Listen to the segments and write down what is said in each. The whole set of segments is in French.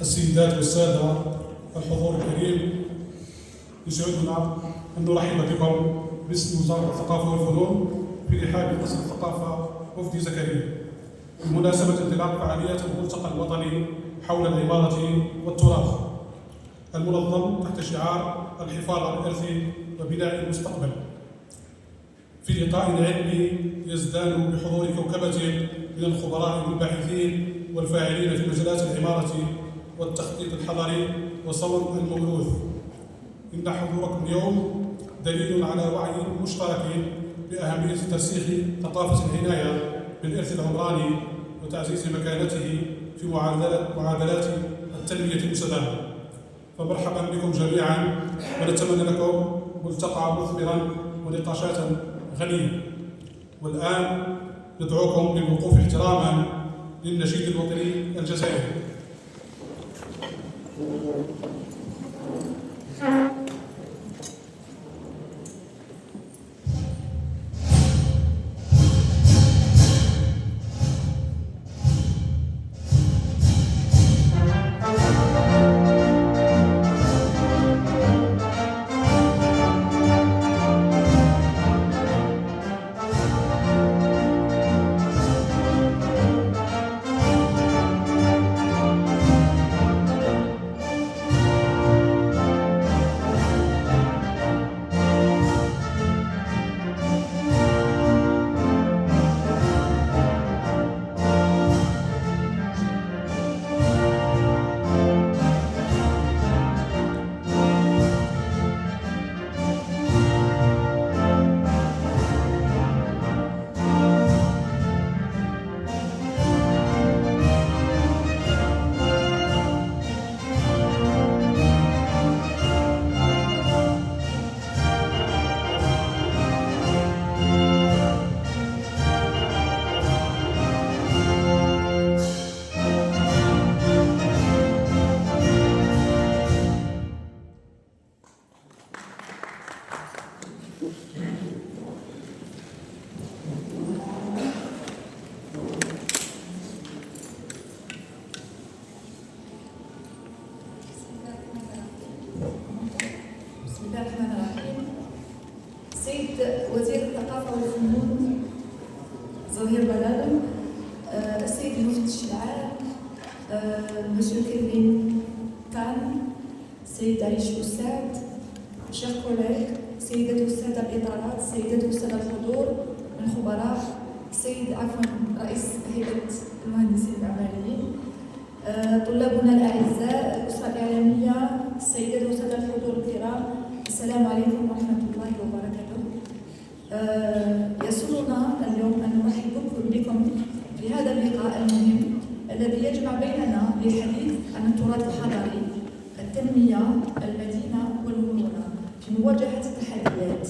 السيدات والسادة الحضور الكريم، يسعدنا أن نرحب بكم باسم وزارة الثقافة والفنون في رحاب قصر الثقافة وفد زكريا بمناسبة انطلاق فعاليات الملتقى الوطني حول العمارة والتراث المنظم تحت شعار الحفاظ على الإرث وبناء المستقبل، في لقاء علمي يزدان بحضور كوكبة من الخبراء والباحثين والفاعلين في مجالات العمارة والتخطيط الحضري وصون الموروث. إن حضوركم اليوم دليل على وعي مشترك بأهمية ترسيخ ثقافة العناية بالإرث العمراني وتعزيز مكانته في معادلات التنمية المستدامة. فمرحبا بكم جميعا، ونتمنى لكم ملتقى مثمرا ونقاشات غنية. والآن ندعوكم للوقوف احتراما للنشيد الوطني الجزائري. سيد وزير الثقافة والفنون زهير بلال، السيد المفتش العام مسيو كيفين كان، سيد عيش أساد، شيخ كوليك، سيدات والسادة الإدارات، سيدات والسادة الحضور من خبراء، رئيس هيئة المهندسين المعماريين، طلابنا الأعزاء، الأسرة الإعلامية، السيدات والسادة الحضور الكرام، السلام عليكم ورحمة الله وبركاته. يسرنا اليوم أن نرحب بكم في هذا اللقاء المهم الذي يجمع بيننا للحديث عن التراث الحضاري، التنمية، المدينة والمرونة في مواجهة التحديات.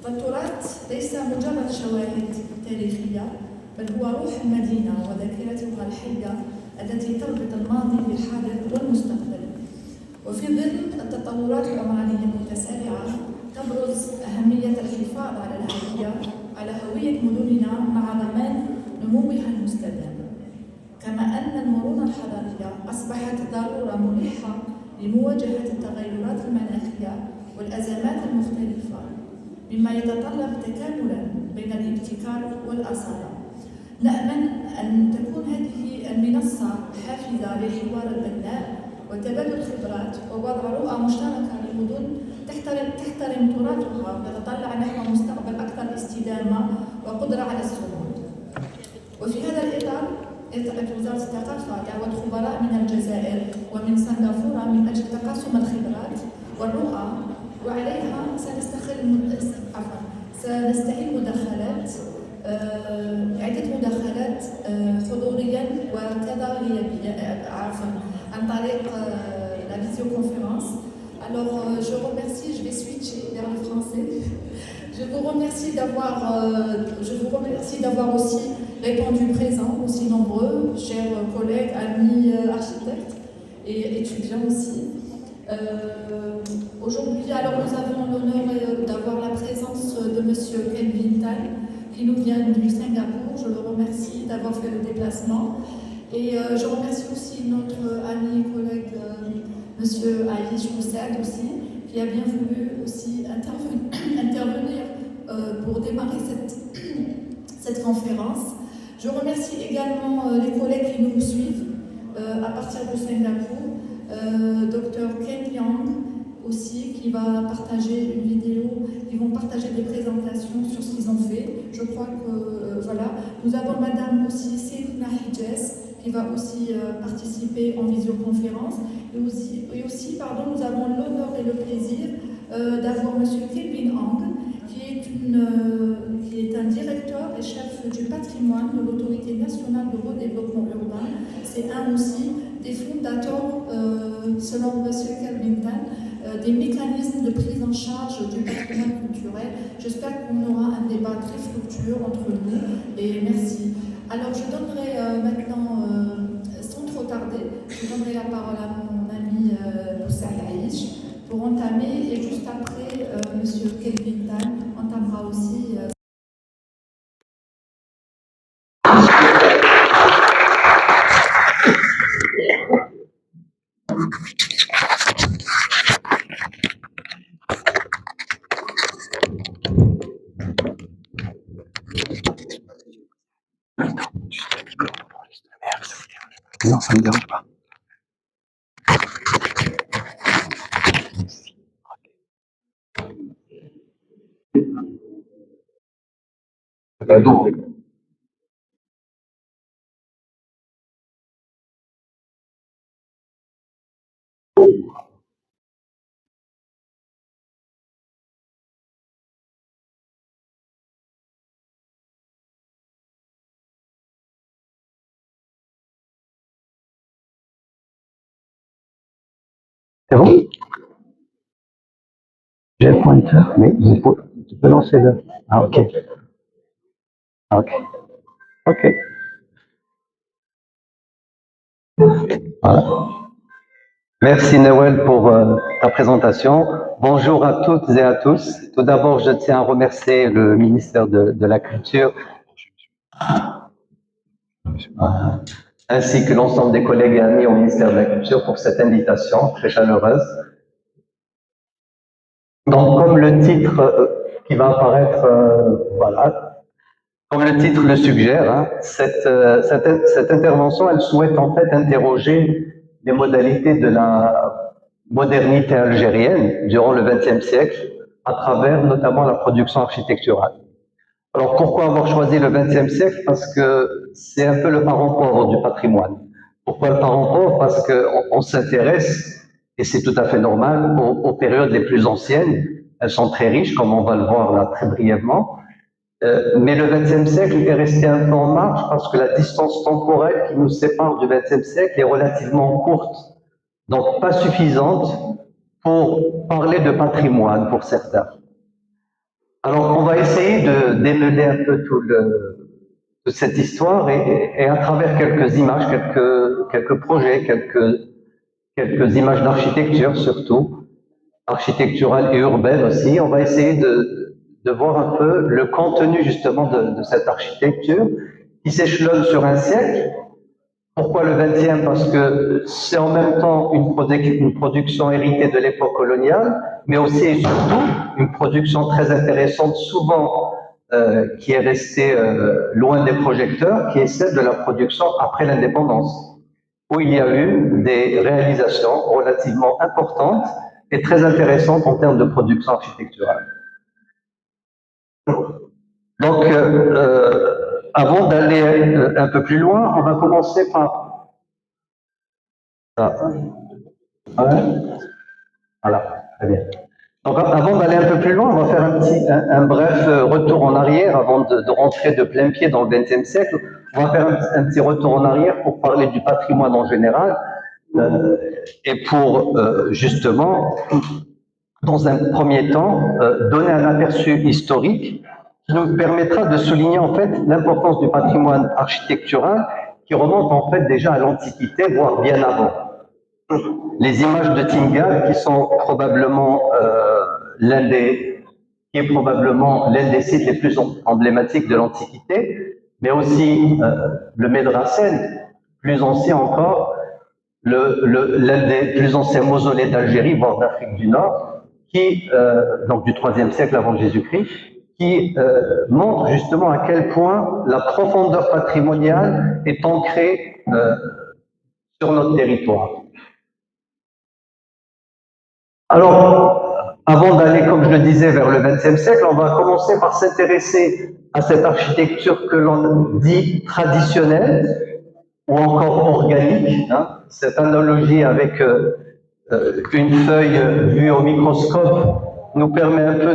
فالتراث ليس مجرد شواهد تاريخية، بل هو روح المدينة وذاكرتها الحية التي تربط الماضي بالحاضر والمستقبل. وفي ظل التطورات العمرانية المتسارعة تبرز أهمية الحفاظ على هوية مدننا مع ضمان نموها المستدام. كما أن المرونة الحضارية أصبحت ضرورة ملحة لمواجهة التغيرات المناخية والأزمات المختلفة، مما يتطلب تكاملا بين الابتكار والأصالة. نأمل أن تكون هذه المنصة حافزة للحوار البناء وتبادل الخبرات ووضع رؤى مشتركة لمدن تحترم تراثها وتتطلع نحو مستقبل أكثر استدامة وقدرة على الصمود. وفي هذا الإطار ارتأت وزارة الثقافة دعوة خبراء من الجزائر ومن سنغافورة من أجل تقاسم الخبرات والرؤى، وعليها سنستهل مداخلات عدة مداخلات حضوريا وكذا غيابيا عن طريق la visioconférence. Alors je vais switcher vers le français. Je vous remercie d'avoir aussi répondu présent, aussi nombreux, chers collègues, amis architectes et étudiants aussi. Aujourd'hui, alors nous avons l'honneur d'avoir la présence de Monsieur Kelvin Tan, qui nous vient du Singapour. Je le remercie d'avoir fait le déplacement. Et je remercie aussi notre ami et collègue Monsieur Aïch Moussad aussi, qui a bien voulu aussi intervenir pour démarrer cette conférence. Je remercie également les collègues qui nous suivent à partir de Singapour, Dr Ken Yang aussi, qui va partager une vidéo, qui vont partager des présentations sur ce qu'ils ont fait. Je crois que voilà, nous avons Madame aussi Seydina Hijaz, qui va aussi participer en visioconférence. Et aussi, nous avons l'honneur et le plaisir d'avoir M. Kelvin Hang, qui est un directeur et chef du patrimoine de l'Autorité nationale de redéveloppement urbain. C'est un aussi des fondateurs, selon M. Kelvin Tan, des mécanismes de prise en charge du patrimoine culturel. J'espère qu'on aura un débat très fructueux entre nous et merci. Alors je donnerai maintenant, sans trop tarder, je donnerai la parole à mon ami Moussad Aïch pour entamer, et juste après, M. Kelvin Tan entamera aussi. Non, ça ne me dérange pas. Non. C'est bon? J'ai le pointeur, mais tu peux lancer le. Ah, ok. Ok. Ok. Voilà. Merci Noël pour ta présentation. Bonjour à toutes et à tous. Tout d'abord, je tiens à remercier le ministère de la Culture ainsi que l'ensemble des collègues et amis au ministère de la Culture pour cette invitation très chaleureuse. Donc, comme le titre qui va apparaître, voilà, comme le titre le suggère, hein, cette intervention, elle souhaite en fait interroger les modalités de la modernité algérienne durant le XXe siècle, à travers notamment la production architecturale. Alors pourquoi avoir choisi le XXe siècle? Parce que c'est un peu le parent pauvre du patrimoine. Pourquoi le parent pauvre? Parce qu'on s'intéresse, et c'est tout à fait normal, aux périodes les plus anciennes. Elles sont très riches, comme on va le voir là très brièvement. Mais le XXe siècle est resté un peu en marge parce que la distance temporelle qui nous sépare du XXe siècle est relativement courte, donc pas suffisante pour parler de patrimoine pour certains. Alors on va essayer de démêler un peu toute cette histoire et à travers quelques images, quelques projets, quelques images d'architecture surtout, architecturale et urbaine aussi, on va essayer de voir un peu le contenu justement de cette architecture qui s'échelonne sur un siècle, Pourquoi le 20e? Parce que c'est en même temps une production héritée de l'époque coloniale, mais aussi et surtout une production très intéressante, souvent qui est restée loin des projecteurs, qui est celle de la production après l'indépendance, où il y a eu des réalisations relativement importantes et très intéressantes en termes de production architecturale. Donc, avant d'aller un peu plus loin, on va commencer par ça. Ouais. Voilà, très bien. Donc, avant d'aller un peu plus loin, on va faire un bref retour en arrière avant de rentrer de plein pied dans le XXe siècle. On va faire un petit retour en arrière pour parler du patrimoine en général et pour justement, dans un premier temps, donner un aperçu historique qui nous permettra de souligner en fait l'importance du patrimoine architectural qui remonte en fait déjà à l'Antiquité, voire bien avant. Les images de Tingal, qui sont probablement qui est probablement l'un des sites les plus emblématiques de l'Antiquité, mais aussi le Médrassen, plus ancien encore, l'un des plus anciens mausolées d'Algérie, voire d'Afrique du Nord, qui, donc du IIIe siècle avant Jésus-Christ, qui montre justement à quel point la profondeur patrimoniale est ancrée sur notre territoire. Alors, avant d'aller, comme je le disais, vers le XXe siècle, on va commencer par s'intéresser à cette architecture que l'on dit traditionnelle ou encore organique. Hein. Cette analogie avec une feuille vue au microscope nous permet un peu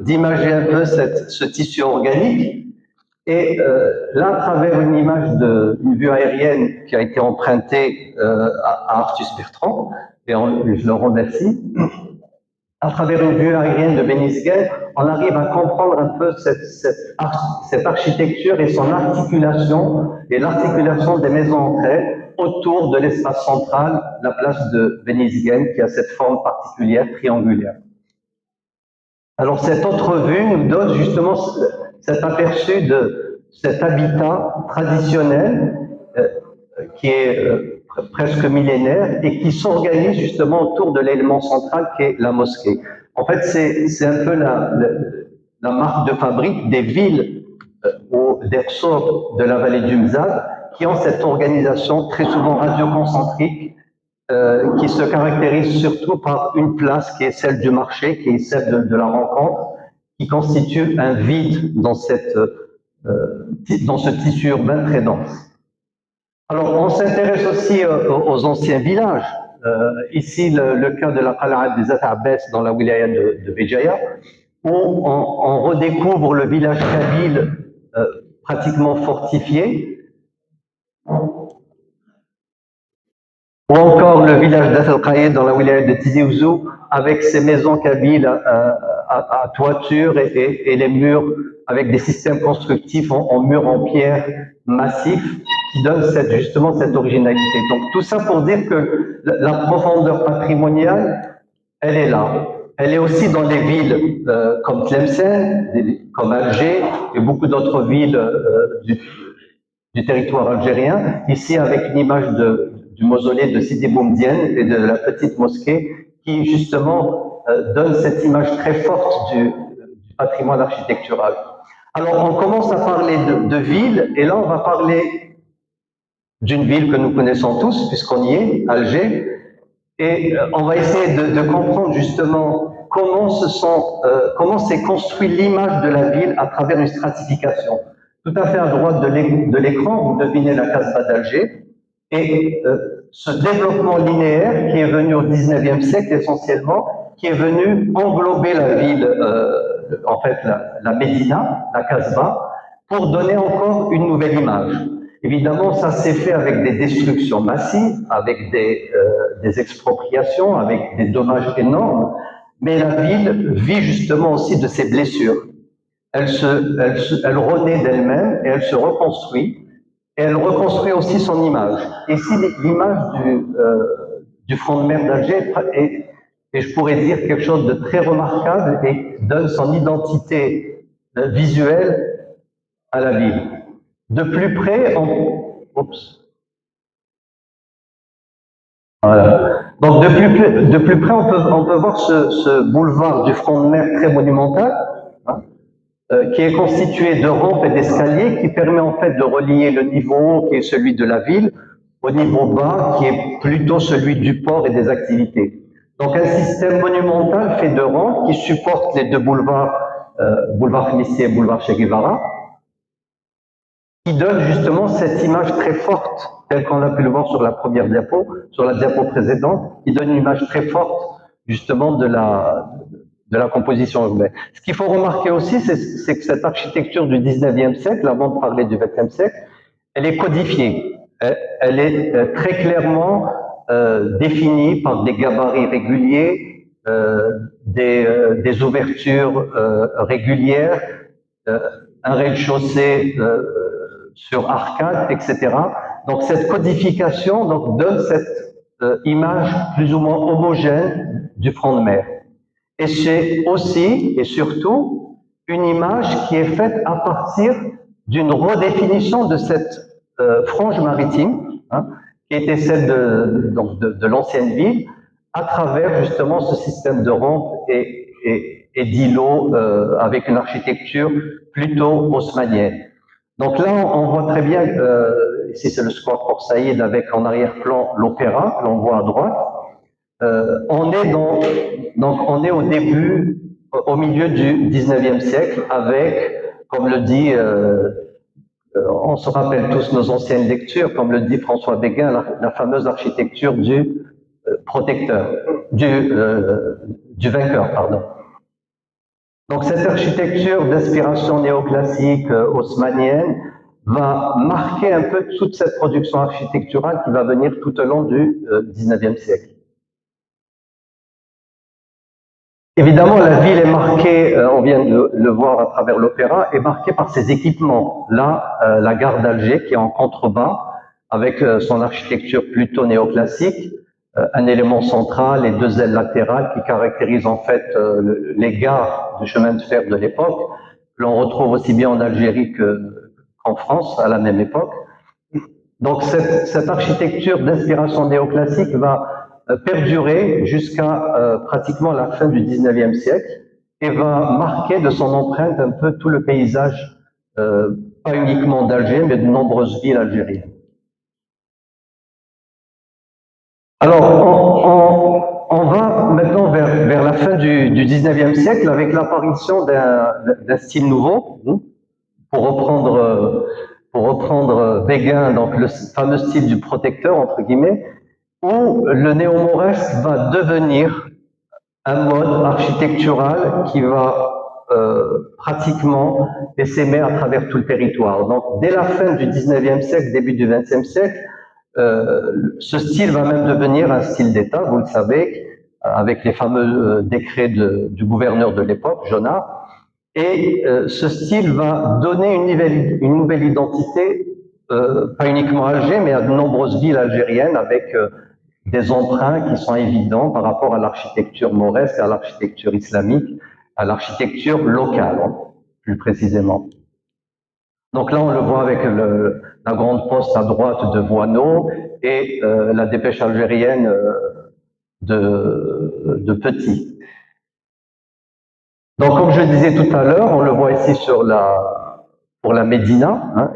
d'imager un peu ce tissu organique. Et là, à travers une image d'une vue aérienne qui a été empruntée à Artus Bertrand, et je le remercie, à travers une vue aérienne de Benizgen, on arrive à comprendre un peu cette architecture et son articulation, et l'articulation des maisons entre elles autour de l'espace central, la place de Benizgen, qui a cette forme particulière, triangulaire. Alors cette autre vue nous donne justement cet aperçu de cet habitat traditionnel qui est presque millénaire et qui s'organise justement autour de l'élément central qui est la mosquée. En fait, c'est un peu la marque de fabrique des villes ou des ressorts de la vallée du Mzab qui ont cette organisation très souvent radioconcentrique qui se caractérise surtout par une place qui est celle du marché, qui est celle de la rencontre, qui constitue un vide dans ce tissu urbain très dense. Alors, on s'intéresse aussi aux anciens villages. Ici, le cas de la Qal'a des Abbas dans la wilaya de Béjaïa, où on redécouvre le village kabyle pratiquement fortifié, ou encore le village d'As-Al-Qaïd dans la wilaya de Tizi Ouzou, avec ses maisons kabyles à toiture et les murs avec des systèmes constructifs en murs en pierre massifs qui donnent justement cette originalité. Donc tout ça pour dire que la profondeur patrimoniale, elle est là. Elle est aussi dans des villes comme Tlemcen, comme Alger et beaucoup d'autres villes du territoire algérien. Ici avec une image du mausolée de Sidi Boumedienne et de la petite mosquée qui justement donne cette image très forte du patrimoine architectural. Alors on commence à parler de ville et là on va parler d'une ville que nous connaissons tous puisqu'on y est, Alger, et on va essayer de comprendre justement comment s'est construit l'image de la ville à travers une stratification. Tout à fait à droite de l'écran, vous devinez la Casbah d'Alger, et ce développement linéaire qui est venu au XIXe siècle essentiellement, qui est venu englober la ville, en fait la Médina, la Casbah, pour donner encore une nouvelle image. Évidemment, ça s'est fait avec des destructions massives, avec des expropriations, avec des dommages énormes, mais la ville vit justement aussi de ses blessures. Elle renaît d'elle-même et elle se reconstruit. Et elle reconstruit aussi son image. Ici, l'image du front de mer d'Alger est, et je pourrais dire quelque chose de très remarquable et donne son identité visuelle à la ville. De plus près, Voilà. Donc de plus près, on peut voir ce boulevard du front de mer très monumental, hein, qui est constitué de rampes et d'escaliers, qui permet en fait de relier le niveau haut, qui est celui de la ville, au niveau bas, qui est plutôt celui du port et des activités. Donc un système monumental fait de rampes qui supporte les deux boulevards, boulevard Félicie et boulevard Che Guevara, qui donne justement cette image très forte, telle qu'on a pu le voir sur la première diapo, sur la diapo précédente, qui donne une image très forte justement de la composition urbaine. Ce qu'il faut remarquer aussi, c'est que cette architecture du 19e siècle, avant de parler du 20e siècle, elle est codifiée. Elle est très clairement définie par des gabarits réguliers, des ouvertures régulières, un rez-de-chaussée sur arcade, etc. Donc cette codification donc, donne cette image plus ou moins homogène du front de mer. Et c'est aussi et surtout une image qui est faite à partir d'une redéfinition de cette frange maritime, hein, qui était celle de l'ancienne ville, à travers justement ce système de rampes et d'îlots avec une architecture plutôt haussmannienne. Donc là, on voit très bien, ici c'est le square Port Saïd avec en arrière-plan l'opéra, que l'on voit à droite. On est au début, au milieu du 19e siècle, avec, comme le dit, on se rappelle tous nos anciennes lectures, comme le dit François Béguin, la fameuse architecture du protecteur, du vainqueur, pardon. Donc cette architecture d'inspiration néoclassique haussmannienne va marquer un peu toute cette production architecturale qui va venir tout au long du 19e siècle. Évidemment, la ville est marquée, on vient de le voir à travers l'opéra, est marquée par ses équipements. Là, la gare d'Alger qui est en contrebas, avec son architecture plutôt néoclassique, un élément central et deux ailes latérales qui caractérisent en fait les gares du chemin de fer de l'époque, que l'on retrouve aussi bien en Algérie qu'en France à la même époque. Donc cette architecture d'inspiration néoclassique va perdurer jusqu'à pratiquement la fin du 19e siècle et va marquer de son empreinte un peu tout le paysage, pas uniquement d'Alger, mais de nombreuses villes algériennes. Alors, on va maintenant vers la fin du 19e siècle avec l'apparition d'un style nouveau, pour reprendre Béguin, donc le fameux style du protecteur, entre guillemets, où le néo-mauresque va devenir un mode architectural qui va pratiquement s'aimer à travers tout le territoire. Donc, dès la fin du 19e siècle, début du 20e siècle, ce style va même devenir un style d'État, vous le savez, avec les fameux décrets du gouverneur de l'époque, Jonat. Et ce style va donner une nouvelle identité, pas uniquement à Alger, mais à de nombreuses villes algériennes, avec des emprunts qui sont évidents par rapport à l'architecture mauresque, à l'architecture islamique, à l'architecture locale, plus précisément. Donc là, on le voit avec la grande poste à droite de Boineau et la dépêche algérienne de Petit. Donc, comme je le disais tout à l'heure, on le voit ici pour la Médina, hein,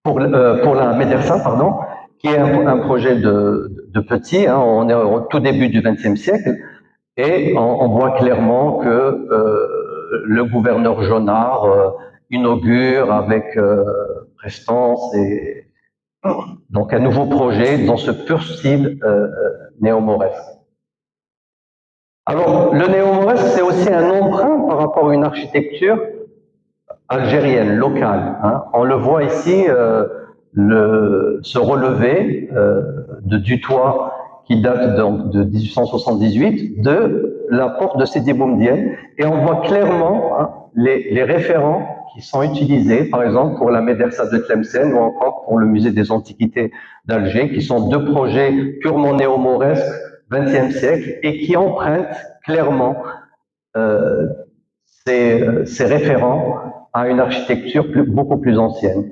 pour la Médersa, pardon, qui est un projet de Petit. Hein, on est au tout début du XXe siècle et on voit clairement que le gouverneur Jonard inaugure avec prestance et donc un nouveau projet dans ce pur style néo-mauresque. Alors, le néo-mauresque, c'est aussi un emprunt par rapport à une architecture algérienne, locale. Hein. On le voit ici, se relever du toit qui date donc de 1878, de la porte de Sidi Boumedienne, et on voit clairement hein, les référents qui sont utilisés, par exemple pour la Médersa de Tlemcen ou encore pour le musée des Antiquités d'Alger, qui sont deux projets purement néo-mauresques, XXe siècle, et qui empruntent clairement ces référents à une architecture beaucoup plus ancienne.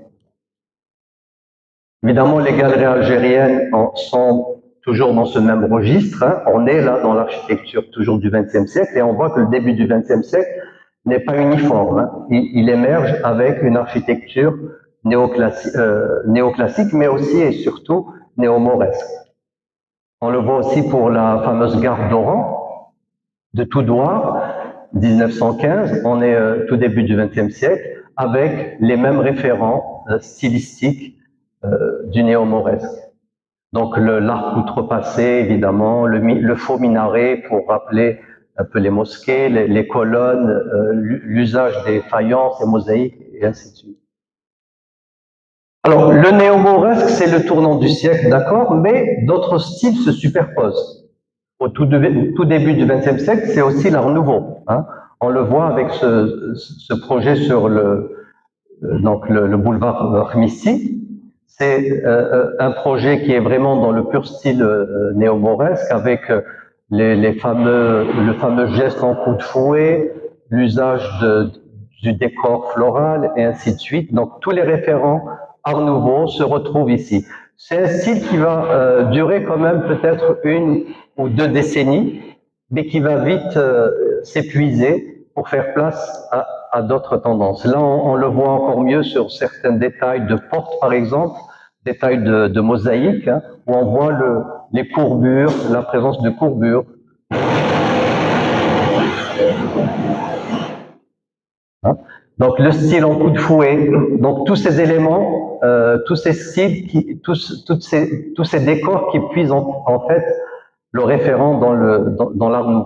Évidemment, les galeries algériennes sont toujours dans ce même registre, hein. On est là dans l'architecture toujours du XXe siècle et on voit que le début du XXe siècle n'est pas uniforme, hein. Il émerge avec une architecture néoclassique, mais aussi et surtout néo-mauresque. On le voit aussi pour la fameuse gare d'Oran, de Toudoir, 1915, on est tout début du XXe siècle, avec les mêmes référents stylistiques du néo-mauresque. Donc l'arc outrepassé, évidemment, le faux minaret pour rappeler un peu les mosquées, les colonnes, l'usage des faïences, des mosaïques, et ainsi de suite. Alors, le néo-mauresque, c'est le tournant du siècle, d'accord, mais d'autres styles se superposent. Au tout début du XXe siècle, c'est aussi l'art nouveau, hein. On le voit avec ce projet sur le boulevard Khmissi. C'est un projet qui est vraiment dans le pur style néo-mauresque, avec le fameux geste en coup de fouet, l'usage du décor floral, et ainsi de suite. Donc, tous les référents art nouveau se retrouvent ici. C'est un style qui va durer quand même peut-être 1 ou 2 décennies, mais qui va vite s'épuiser pour faire place à d'autres tendances. Là, on le voit encore mieux sur certains détails de portes, par exemple, détails de mosaïque, hein, où on voit les courbures, la présence de courbures. Hein. Donc le style en coup de fouet, donc tous ces éléments, tous ces styles, tous ces décors qui puisent en fait le référent dans l'art nouveau.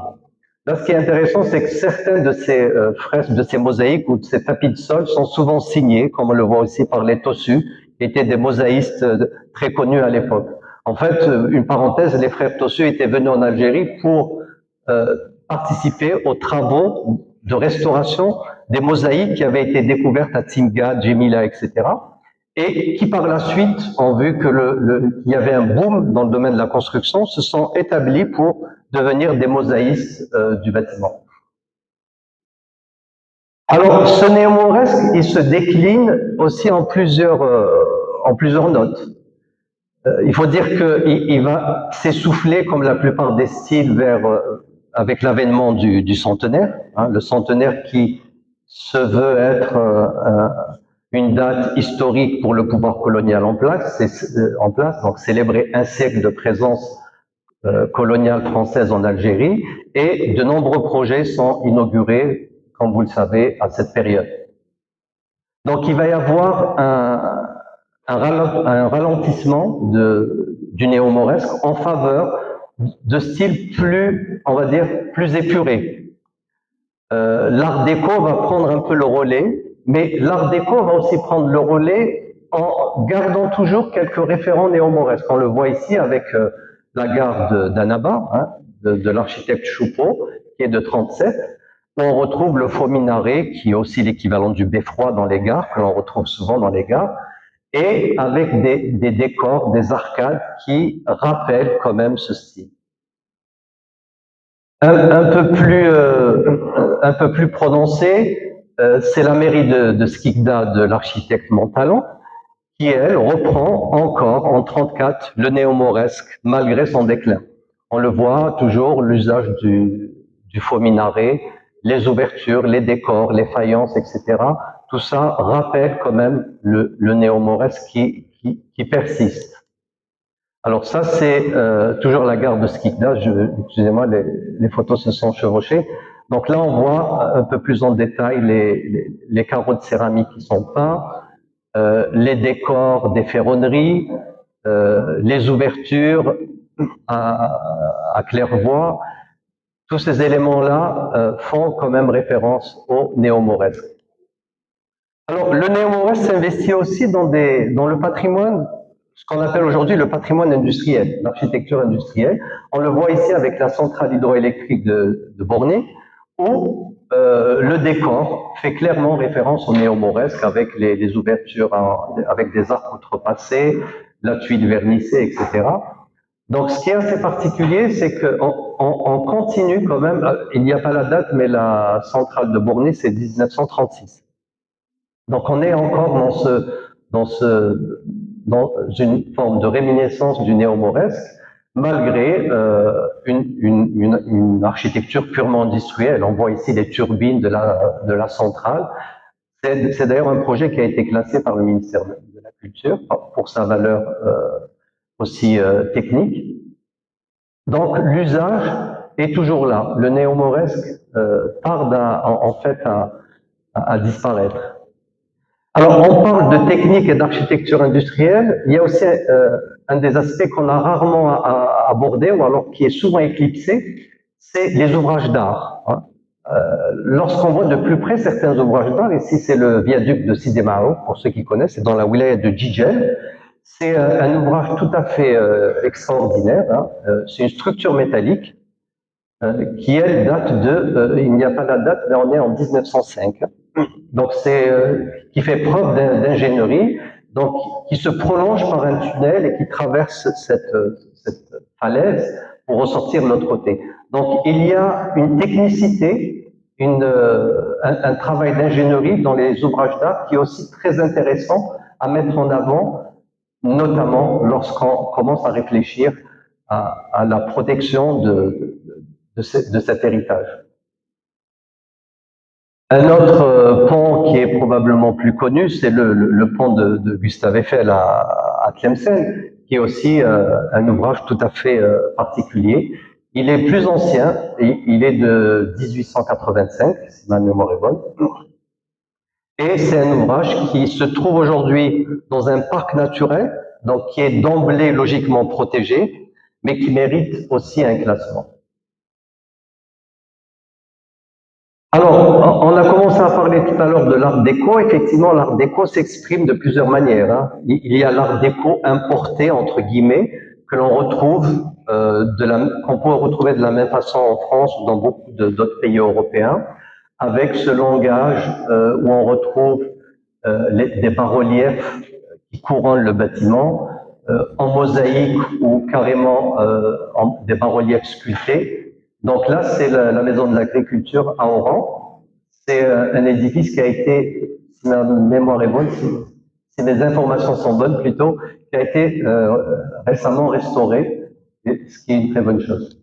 Là, ce qui est intéressant, c'est que certains de ces fresques, de ces mosaïques ou de ces tapis de sol sont souvent signés, comme on le voit aussi par les Tossu, qui étaient des mosaïstes très connus à l'époque. En fait, une parenthèse, les frères Tossu étaient venus en Algérie pour participer aux travaux de restauration des mosaïques qui avaient été découvertes à Tinga, Djemila, etc. Et qui par la suite ont vu qu'il y avait un boom dans le domaine de la construction, se sont établis pour devenir des mosaïstes du bâtiment. Alors, ce néo-mauresque, il se décline aussi en plusieurs notes. Il faut dire qu'il va s'essouffler, comme la plupart des styles, avec l'avènement du centenaire, hein, le centenaire qui se veut être une date historique pour le pouvoir colonial en place, donc célébrer un siècle de présence coloniale française en Algérie, et de nombreux projets sont inaugurés, comme vous le savez, à cette période. Donc il va y avoir un ralentissement du néo-mauresque en faveur de styles plus, on va dire, plus épurés. L'art déco va prendre un peu le relais, mais l'art déco va aussi prendre le relais en gardant toujours quelques référents néo-mauresques. On le voit ici avec la gare d'Annaba, hein, de l'architecte Choupeau, qui est de 37, où on retrouve le faux minaret, qui est aussi l'équivalent du beffroi dans les gares, que l'on retrouve souvent dans les gares, et avec des décors, des arcades qui rappellent quand même ce style. Un peu plus prononcé, c'est la mairie de Skikda de l'architecte Montalon, qui, elle, reprend encore en 34 le néo-mauresque, malgré son déclin. On le voit toujours, l'usage du faux minaret, les ouvertures, les décors, les faïences, etc. Tout ça rappelle quand même le néo-mauresque qui persiste. Alors ça, c'est toujours la gare de Skikda. Excusez-moi, les photos se sont chevauchées. Donc là, on voit un peu plus en détail les carreaux de céramique qui sont peints, les décors des ferronneries, les ouvertures à claire-voie. Tous ces éléments-là font quand même référence au néo-mauresque. Alors, le néo-mauresque s'investit aussi dans le patrimoine, ce qu'on appelle aujourd'hui le patrimoine industriel, l'architecture industrielle. On le voit ici avec la centrale hydroélectrique de Bornée, où le décor fait clairement référence au néo-mauresque avec les ouvertures avec des arcs outrepassés, la tuile vernissée, etc. Donc, ce qui est assez particulier, c'est qu'on continue quand même, il n'y a pas la date, mais la centrale de Bornée, c'est 1936. Donc, on est encore dans une forme de réminiscence du néo-mauresque, malgré une architecture purement industrielle. On voit ici les turbines de la centrale. C'est d'ailleurs un projet qui a été classé par le ministère de la Culture pour sa valeur aussi technique. Donc l'usage est toujours là. Le néo-mauresque tarde en fait à disparaître. Alors on parle de technique et d'architecture industrielle. Il y a aussi un des aspects qu'on a rarement abordé, ou alors qui est souvent éclipsé, c'est les ouvrages d'art. Hein. Lorsqu'on voit de plus près certains ouvrages d'art, ici c'est le viaduc de Sidi Maouf, pour ceux qui connaissent, c'est dans la wilaya de Djidjel. C'est un ouvrage tout à fait extraordinaire. Hein. C'est une structure métallique qui, elle, date il n'y a pas la date, mais on est en 1905. Donc qui fait preuve d'ingénierie, donc qui se prolonge par un tunnel et qui traverse cette falaise pour ressortir de l'autre côté. Donc il y a une technicité, un travail d'ingénierie dans les ouvrages d'art qui est aussi très intéressant à mettre en avant, notamment lorsqu'on commence à réfléchir à la protection de cet héritage. Un autre pont qui est probablement plus connu, c'est le pont de Gustave Eiffel à Tlemcen, qui est aussi un ouvrage tout à fait particulier. Il est plus ancien, il est de 1885, si ma mémoire est bonne. Et c'est un ouvrage qui se trouve aujourd'hui dans un parc naturel, donc qui est d'emblée logiquement protégé, mais qui mérite aussi un classement. Alors, on a commencé à parler tout à l'heure de l'art déco. Effectivement, l'art déco s'exprime de plusieurs manières. Hein. Il y a l'art déco importé, entre guillemets, que l'on retrouve, qu'on peut retrouver de la même façon en France ou dans beaucoup d'autres pays européens, avec ce langage où on retrouve des bas-reliefs qui couronnent le bâtiment, en mosaïque ou carrément des bas-reliefs sculptés. Donc là, c'est la maison de l'agriculture à Oran. C'est un édifice qui a été, si ma mémoire est bonne, si mes informations sont bonnes plutôt, qui a été récemment restauré, ce qui est une très bonne chose.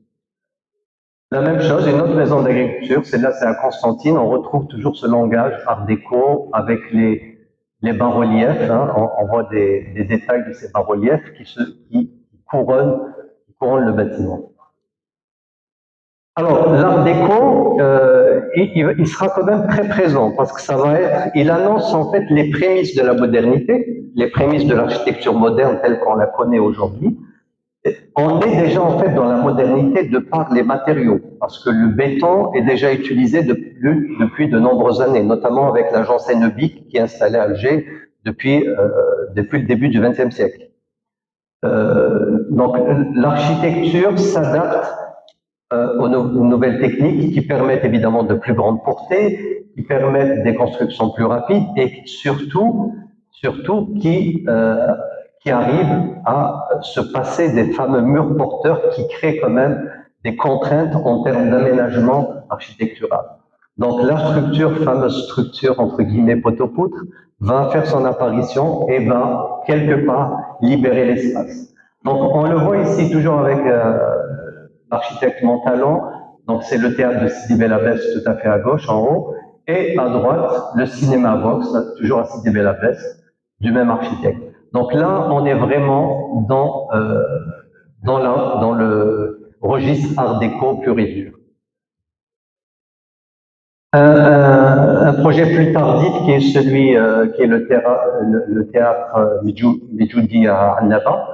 La même chose, une autre maison d'agriculture, celle-là c'est à Constantine, on retrouve toujours ce langage art déco avec les bas-reliefs, hein, on voit des détails de ces bas-reliefs qui couronnent le bâtiment. Alors, l'art déco, il sera quand même très présent parce que il annonce en fait les prémices de la modernité, les prémices de l'architecture moderne telle qu'on la connaît aujourd'hui. On est déjà en fait dans la modernité de par les matériaux, parce que le béton est déjà utilisé depuis de nombreuses années, notamment avec l'agence Ennebic qui est installée à Alger depuis le début du XXe siècle. Donc l'architecture s'adapte aux nouvelles techniques qui permettent évidemment de plus grandes portées, qui permettent des constructions plus rapides et surtout qui arrivent à se passer des fameux murs porteurs qui créent quand même des contraintes en termes d'aménagement architectural. Donc la fameuse structure entre guillemets poteau-poutre, va faire son apparition et va quelque part libérer l'espace. Donc on le voit ici toujours avec l'architecte Montalon, donc c'est le théâtre de Sidi Bel Abbès tout à fait à gauche en haut, et à droite le cinéma Vox, toujours à Sidi Bel Abbès, du même architecte. Donc là, on est vraiment dans le registre art déco pur et dur. Un projet plus tardif qui est celui qui est le théâtre Medjoudi à Annaba.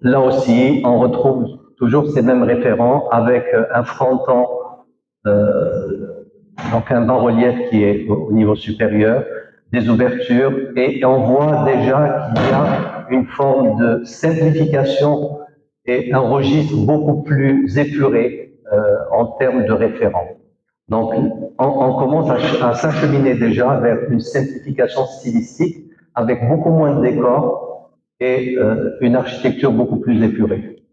Là aussi, on retrouve toujours ces mêmes référents avec un fronton, donc un bas-relief qui est au niveau supérieur, des ouvertures, et on voit déjà qu'il y a une forme de simplification et un registre beaucoup plus épuré en termes de référents. Donc, on commence à s'acheminer déjà vers une simplification stylistique avec beaucoup moins de décors et une architecture beaucoup plus épurée.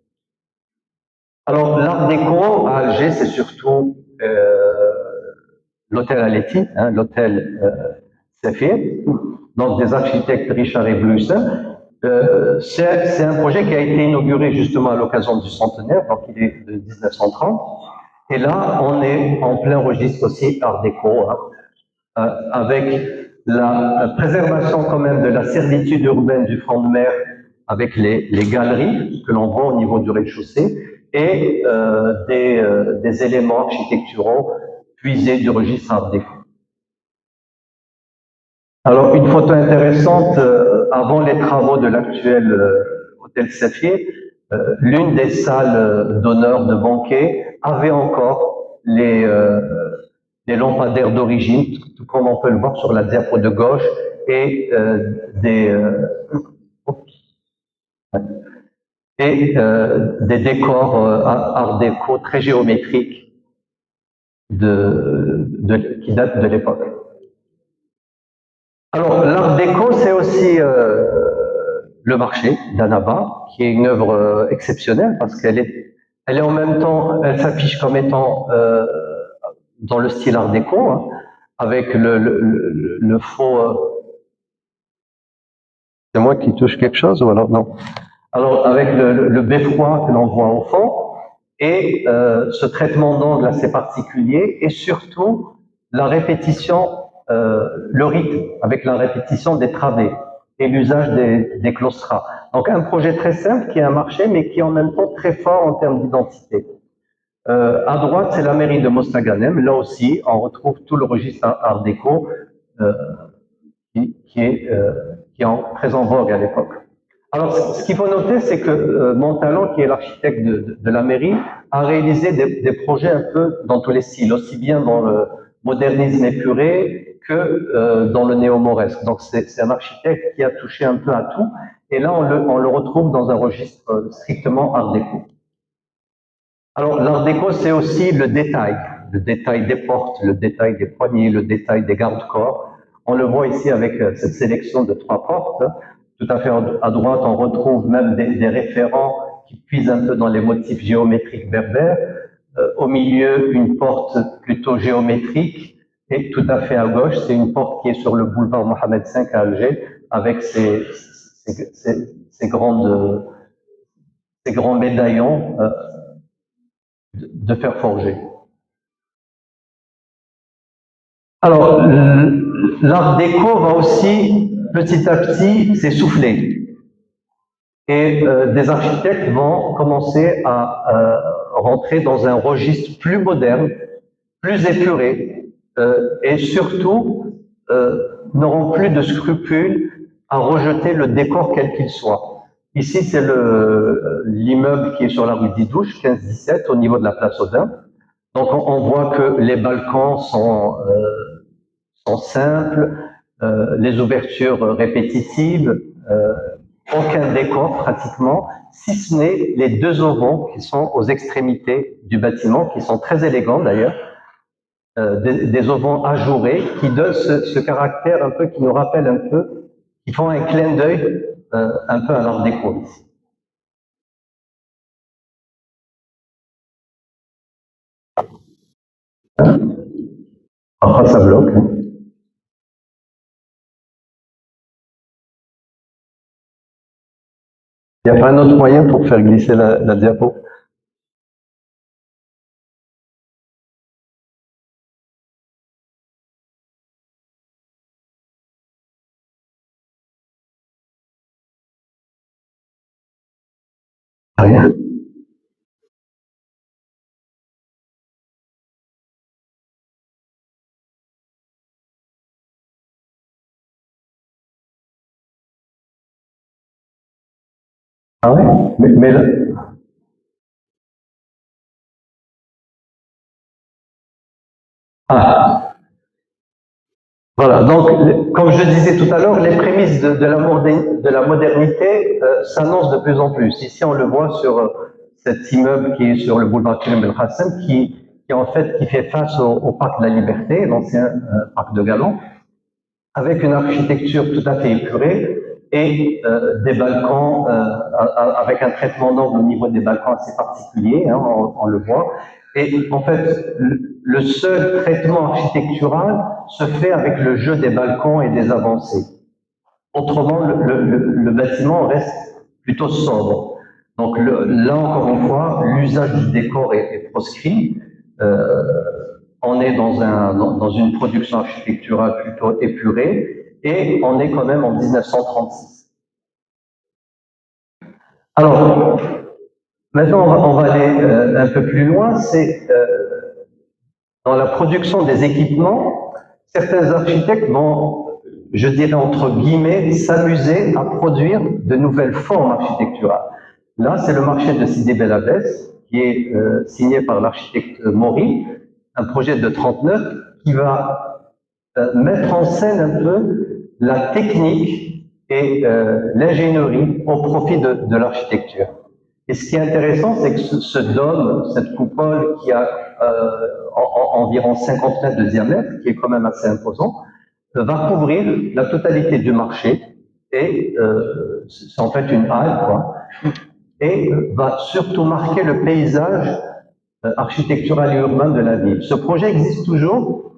Alors, l'art déco à Alger, c'est surtout l'hôtel Aletti, hein, l'hôtel Safir, donc des architectes Richard et Blussen, C'est un projet qui a été inauguré justement à l'occasion du centenaire, donc il est de 1930. Et là, on est en plein registre aussi Art déco, avec la préservation quand même de la servitude urbaine du front de mer, avec les galeries que l'on voit au niveau du rez-de-chaussée, et des éléments architecturaux puisés du registre Art déco. Alors, une photo intéressante, avant les travaux de l'actuel hôtel Safié, l'une des salles d'honneur de banquet avait encore les lampadaires d'origine, tout comme on peut le voir sur la diapo de gauche, et des décors art déco très géométriques qui datent de l'époque. Alors, l'art déco, c'est aussi le marché d'Annaba, qui est une œuvre exceptionnelle parce elle est en même temps, elle s'affiche comme étant dans le style art déco, hein, avec le faux. C'est moi qui touche quelque chose ou alors non? Alors, avec le beffroi que l'on voit au fond, et ce traitement d'angle assez particulier, et surtout la répétition, le rythme, avec la répétition des travées et l'usage des claustras. Donc un projet très simple qui a un marché, mais qui est en même temps très fort en termes d'identité. À droite, c'est la mairie de Mostaganem. Là aussi, on retrouve tout le registre art déco euh, qui est très en vogue à l'époque. Alors, ce qu'il faut noter, c'est que Montalon, qui est l'architecte de la mairie, a réalisé des projets un peu dans tous les styles, aussi bien dans le modernisme épuré que dans le néo-mauresque. Donc, c'est un architecte qui a touché un peu à tout. Et là, on le retrouve dans un registre strictement art déco. Alors, l'art déco, c'est aussi le détail des portes, le détail des poignées, le détail des garde-corps. On le voit ici avec cette sélection de 3 portes. Tout à fait à droite, on retrouve même des référents qui puisent un peu dans les motifs géométriques berbères. Au milieu, une porte plutôt géométrique. Et tout à fait à gauche, c'est une porte qui est sur le boulevard Mohamed V à Alger, avec ces grands médaillons de fer forgé. Alors, l'art déco va aussi petit à petit s'essouffler. Et des architectes vont commencer à rentrer dans un registre plus moderne, plus épuré, et surtout n'auront plus de scrupules à rejeter le décor quel qu'il soit. Ici, c'est l'immeuble qui est sur la rue Didouche, 15-17, au niveau de la place Audin. Donc, on voit que les balcons sont simples, les ouvertures répétitives, aucun décor pratiquement, si ce n'est les 2 auvents qui sont aux extrémités du bâtiment, qui sont très élégants d'ailleurs, des auvents ajourés qui donnent ce caractère un peu, qui nous rappelle un peu, qui font un clin d'œil un peu à l'art déco ici. Après, ça bloque. Hein. Il n'y a pas un autre moyen pour faire glisser la diapo? Rien. Ah ouais? Mais là... Ah, voilà, donc comme je disais tout à l'heure, les prémices de la modernité s'annoncent de plus en plus. Ici, on le voit sur cet immeuble qui est sur le boulevard Karim El Hassem, qui fait face au parc de la Liberté, l'ancien parc de Galon, avec une architecture tout à fait épurée et des balcons avec un traitement d'angle au niveau des balcons assez particulier, hein, on le voit. Et en fait, le seul traitement architectural se fait avec le jeu des balcons et des avancées. Autrement, le bâtiment reste plutôt sobre. Donc là, encore une fois, l'usage du décor est proscrit. On est dans une production architecturale plutôt épurée et on est quand même en 1936. Alors, maintenant, on va aller un peu plus loin. C'est dans la production des équipements, certains architectes vont, je dirais entre guillemets, s'amuser à produire de nouvelles formes architecturales. Là, c'est le marché de Sidi Bel Abbès, qui est signé par l'architecte Maury, un projet de 39 qui va mettre en scène un peu la technique et l'ingénierie au profit de l'architecture. Et ce qui est intéressant, c'est que ce dôme, cette coupole qui a environ 50 mètres de diamètre, qui est quand même assez imposant, va couvrir la totalité du marché et c'est en fait une halle, quoi, et va surtout marquer le paysage architectural et urbain de la ville. Ce projet existe toujours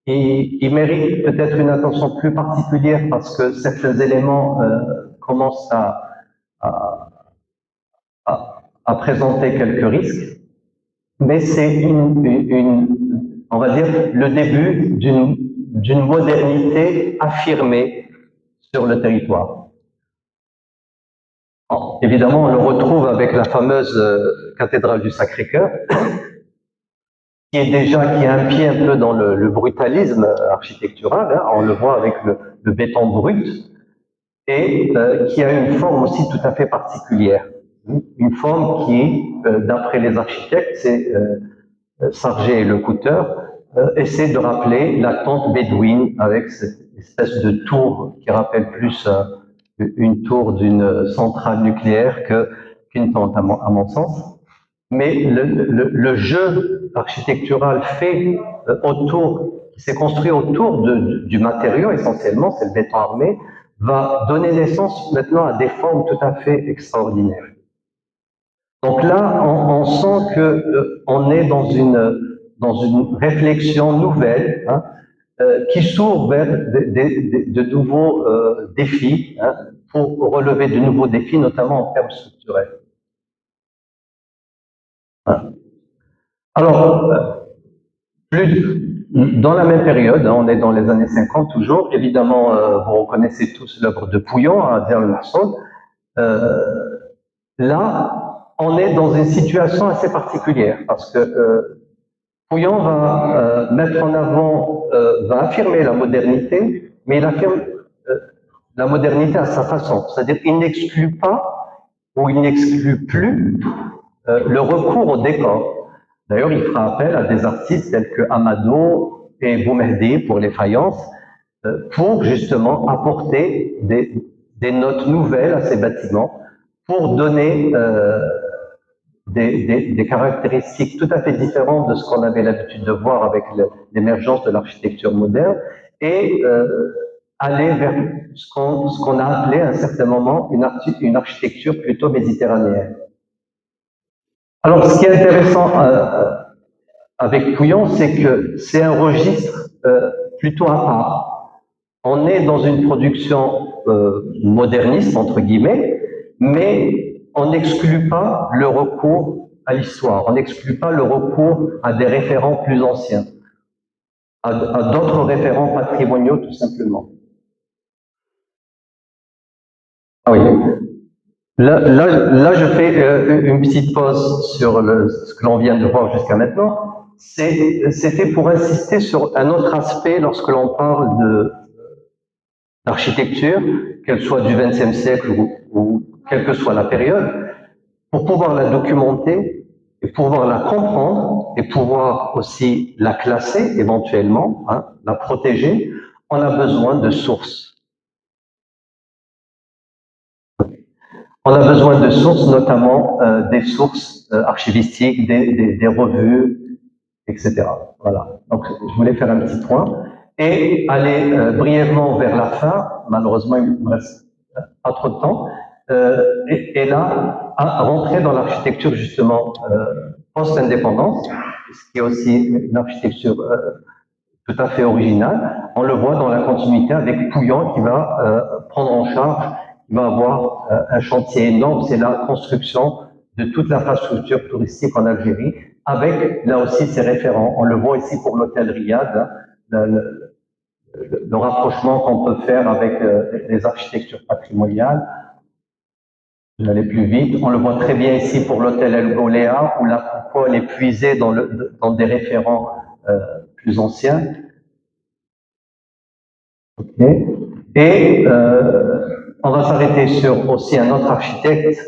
et il mérite peut-être une attention plus particulière parce que certains éléments commencent à présenter quelques risques, mais c'est on va dire, le début d'une modernité affirmée sur le territoire. Alors, évidemment, on le retrouve avec la fameuse cathédrale du Sacré-Cœur, qui est un pied un peu dans le brutalisme architectural, hein, on le voit avec le béton brut, et qui a une forme aussi tout à fait particulière. Une forme qui, d'après les architectes, c'est Sargé et Lecouteur, essaie de rappeler la tente bédouine avec cette espèce de tour qui rappelle plus une tour d'une centrale nucléaire qu'une tente, à mon sens. Mais le jeu architectural fait qui s'est construit autour du matériau essentiellement, c'est le béton armé, va donner naissance maintenant à des formes tout à fait extraordinaires. Donc là, on sent qu'on est dans une réflexion nouvelle, hein, qui s'ouvre vers de nouveaux défis, hein, pour relever de nouveaux défis, notamment en termes structurels. Alors, dans la même période, hein, on est dans les années 50 toujours, évidemment, vous reconnaissez tous l'œuvre de Pouillon, à Dien-le-Saul. Là, on est dans une situation assez particulière, parce que Pouillon va mettre en avant, va affirmer la modernité, mais il affirme la modernité à sa façon, c'est-à-dire qu'il n'exclut pas ou il n'exclut plus le recours au décor. D'ailleurs, il fera appel à des artistes tels que Amado et Boumehdi pour les faïences, pour justement apporter des notes nouvelles à ces bâtiments, pour donner des caractéristiques tout à fait différentes de ce qu'on avait l'habitude de voir avec l'émergence de l'architecture moderne, et aller vers ce qu'on a appelé à un certain moment une architecture plutôt méditerranéenne. Alors, ce qui est intéressant avec Pouillon, c'est que c'est un registre plutôt à part. On est dans une production moderniste, entre guillemets, mais on n'exclut pas le recours à l'histoire, on n'exclut pas le recours à des référents plus anciens, à d'autres référents patrimoniaux, tout simplement. Ah oui. Là, je fais une petite pause sur ce que l'on vient de voir jusqu'à maintenant. C'était pour insister sur un autre aspect lorsque l'on parle d'architecture, qu'elle soit du XXe siècle ou quelle que soit la période, pour pouvoir la documenter et pouvoir la comprendre et pouvoir aussi la classer éventuellement, hein, la protéger, on a besoin de sources. On a besoin de sources, notamment des sources archivistiques, des revues, etc. Voilà. Donc, je voulais faire un petit point et aller brièvement vers la fin. Malheureusement, il me reste pas trop de temps. Et là, à rentrer dans l'architecture justement post-indépendance, ce qui est aussi une architecture tout à fait original. On le voit dans la continuité avec Pouillan qui va prendre en charge, qui va avoir un chantier énorme, c'est la construction de toute l'infrastructure touristique en Algérie, avec là aussi ses référents. On le voit ici pour l'hôtel Riyad, le rapprochement qu'on peut faire avec les architectures patrimoniales. Je vais aller plus vite. On le voit très bien ici pour l'hôtel El Golea, où la coupole est puisée dans des référents plus anciens. Okay. Et on va s'arrêter sur aussi un autre architecte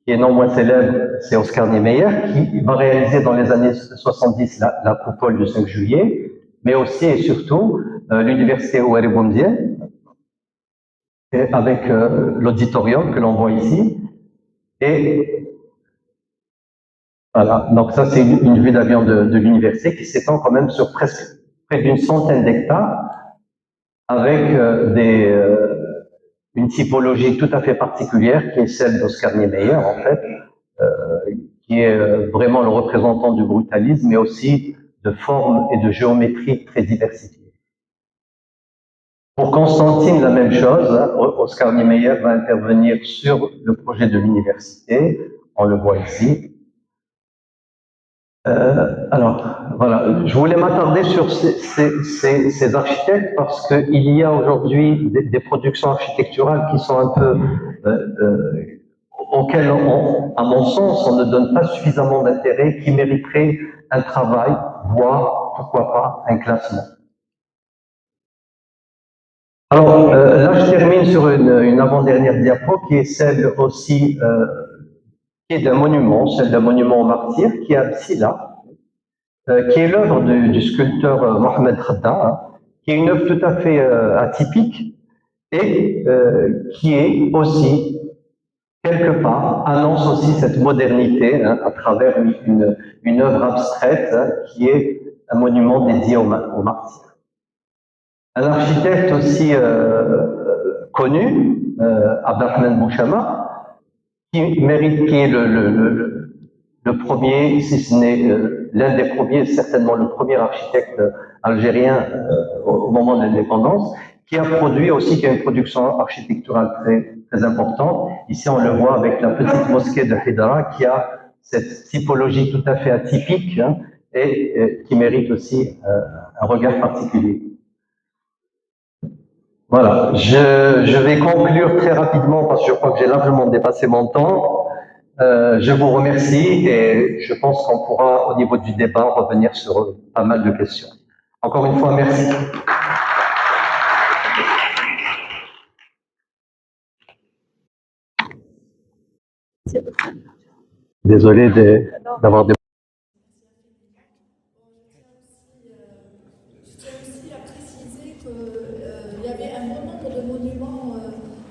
qui est non moins célèbre, c'est Oscar Niemeyer, qui va réaliser dans les années 70 la coupole du 5 juillet, mais aussi et surtout l'université Ouari Boumediene, avec l'auditorium que l'on voit ici. Et voilà, donc ça c'est une vue d'avion de l'université qui s'étend quand même sur presque près d'une centaine d'hectares, avec une typologie tout à fait particulière qui est celle d'Oscar Niemeyer en fait, qui est vraiment le représentant du brutalisme, mais aussi de formes et de géométrie très diversifiées. Pour Constantine, la même chose, hein, Oscar Niemeyer va intervenir sur le projet de l'université, on le voit ici. Alors, voilà, je voulais m'attarder sur ces architectes parce qu'il y a aujourd'hui des productions architecturales qui sont un peu auxquelles, à mon sens, on ne donne pas suffisamment d'intérêt, qui mériteraient un travail, voire, pourquoi pas, un classement. Alors, là, je termine sur une avant-dernière diapo qui est celle aussi qui est d'un monument, celle d'un monument aux martyrs, qui est à Msila, qui est l'œuvre du sculpteur Mohamed Khadda, hein, qui est une œuvre tout à fait atypique et qui est aussi, quelque part, annonce aussi cette modernité hein, à travers une œuvre abstraite hein, qui est un monument dédié aux martyrs. Un architecte aussi connu, Abdelrahman Bouchama, qui mérite, qui est le premier, si ce n'est l'un des premiers, certainement le premier architecte algérien au moment de l'indépendance, qui a produit aussi, qui a une production architecturale très, très importante. Ici, on le voit avec la petite mosquée de Hidara, qui a cette typologie tout à fait atypique hein, et qui mérite aussi un regard particulier. Voilà, je vais conclure très rapidement parce que je crois que j'ai largement dépassé mon temps. Je vous remercie et je pense qu'on pourra, au niveau du débat, revenir sur pas mal de questions. Encore une fois, merci. Désolé d'avoir dépassé. Je tiens aussi à préciser qu'il y avait un bon nombre de monuments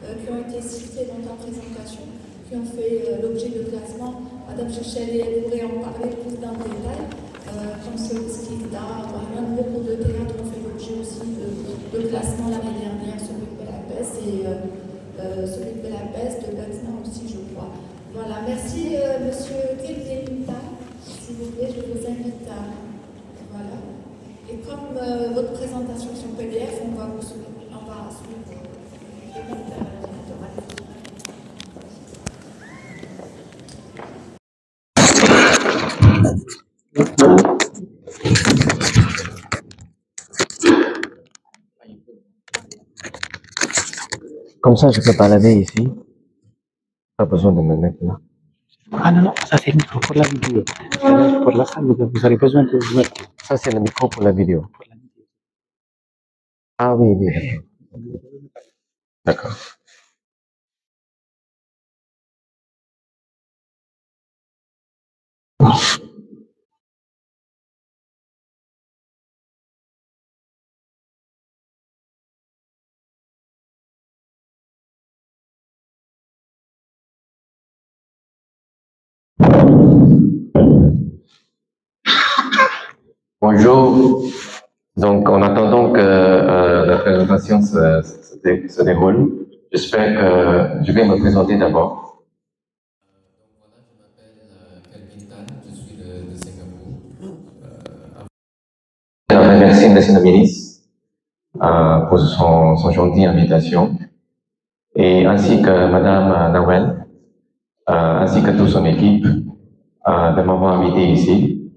qui ont été cités dans ta présentation, qui ont fait l'objet de classement. Madame Chechel pourrait en parler plus dans le détail, comme ce qui est un beaucoup de théâtres ont fait l'objet aussi de classement l'année dernière, celui de Belapès et celui de Belapès, de Batna aussi, je crois. Voilà, merci Monsieur Kelvin, s'il vous plaît, je vous invite à... Voilà. Et comme votre présentation sur PDF, on va suivre Comme ça, je peux pas laver ici. Pas besoin de me mettre là. Ah non, non, ça c'est le micro pour la vidéo. Pour la salle, vous aurez besoin de vous mettre. Ça, c'est le micro pour la vidéo. Ah oui, oui, d'accord. D'accord. Bonjour. Donc, en attendant que la présentation se déroule, j'espère que je vais me présenter d'abord. Voilà, je m'appelle Kelvin Tan, je suis de Singapour. Je remercie merci la ministre pour son gentille invitation, et ainsi que Madame Nawel, ainsi que toute son équipe, de m'avoir invité ici.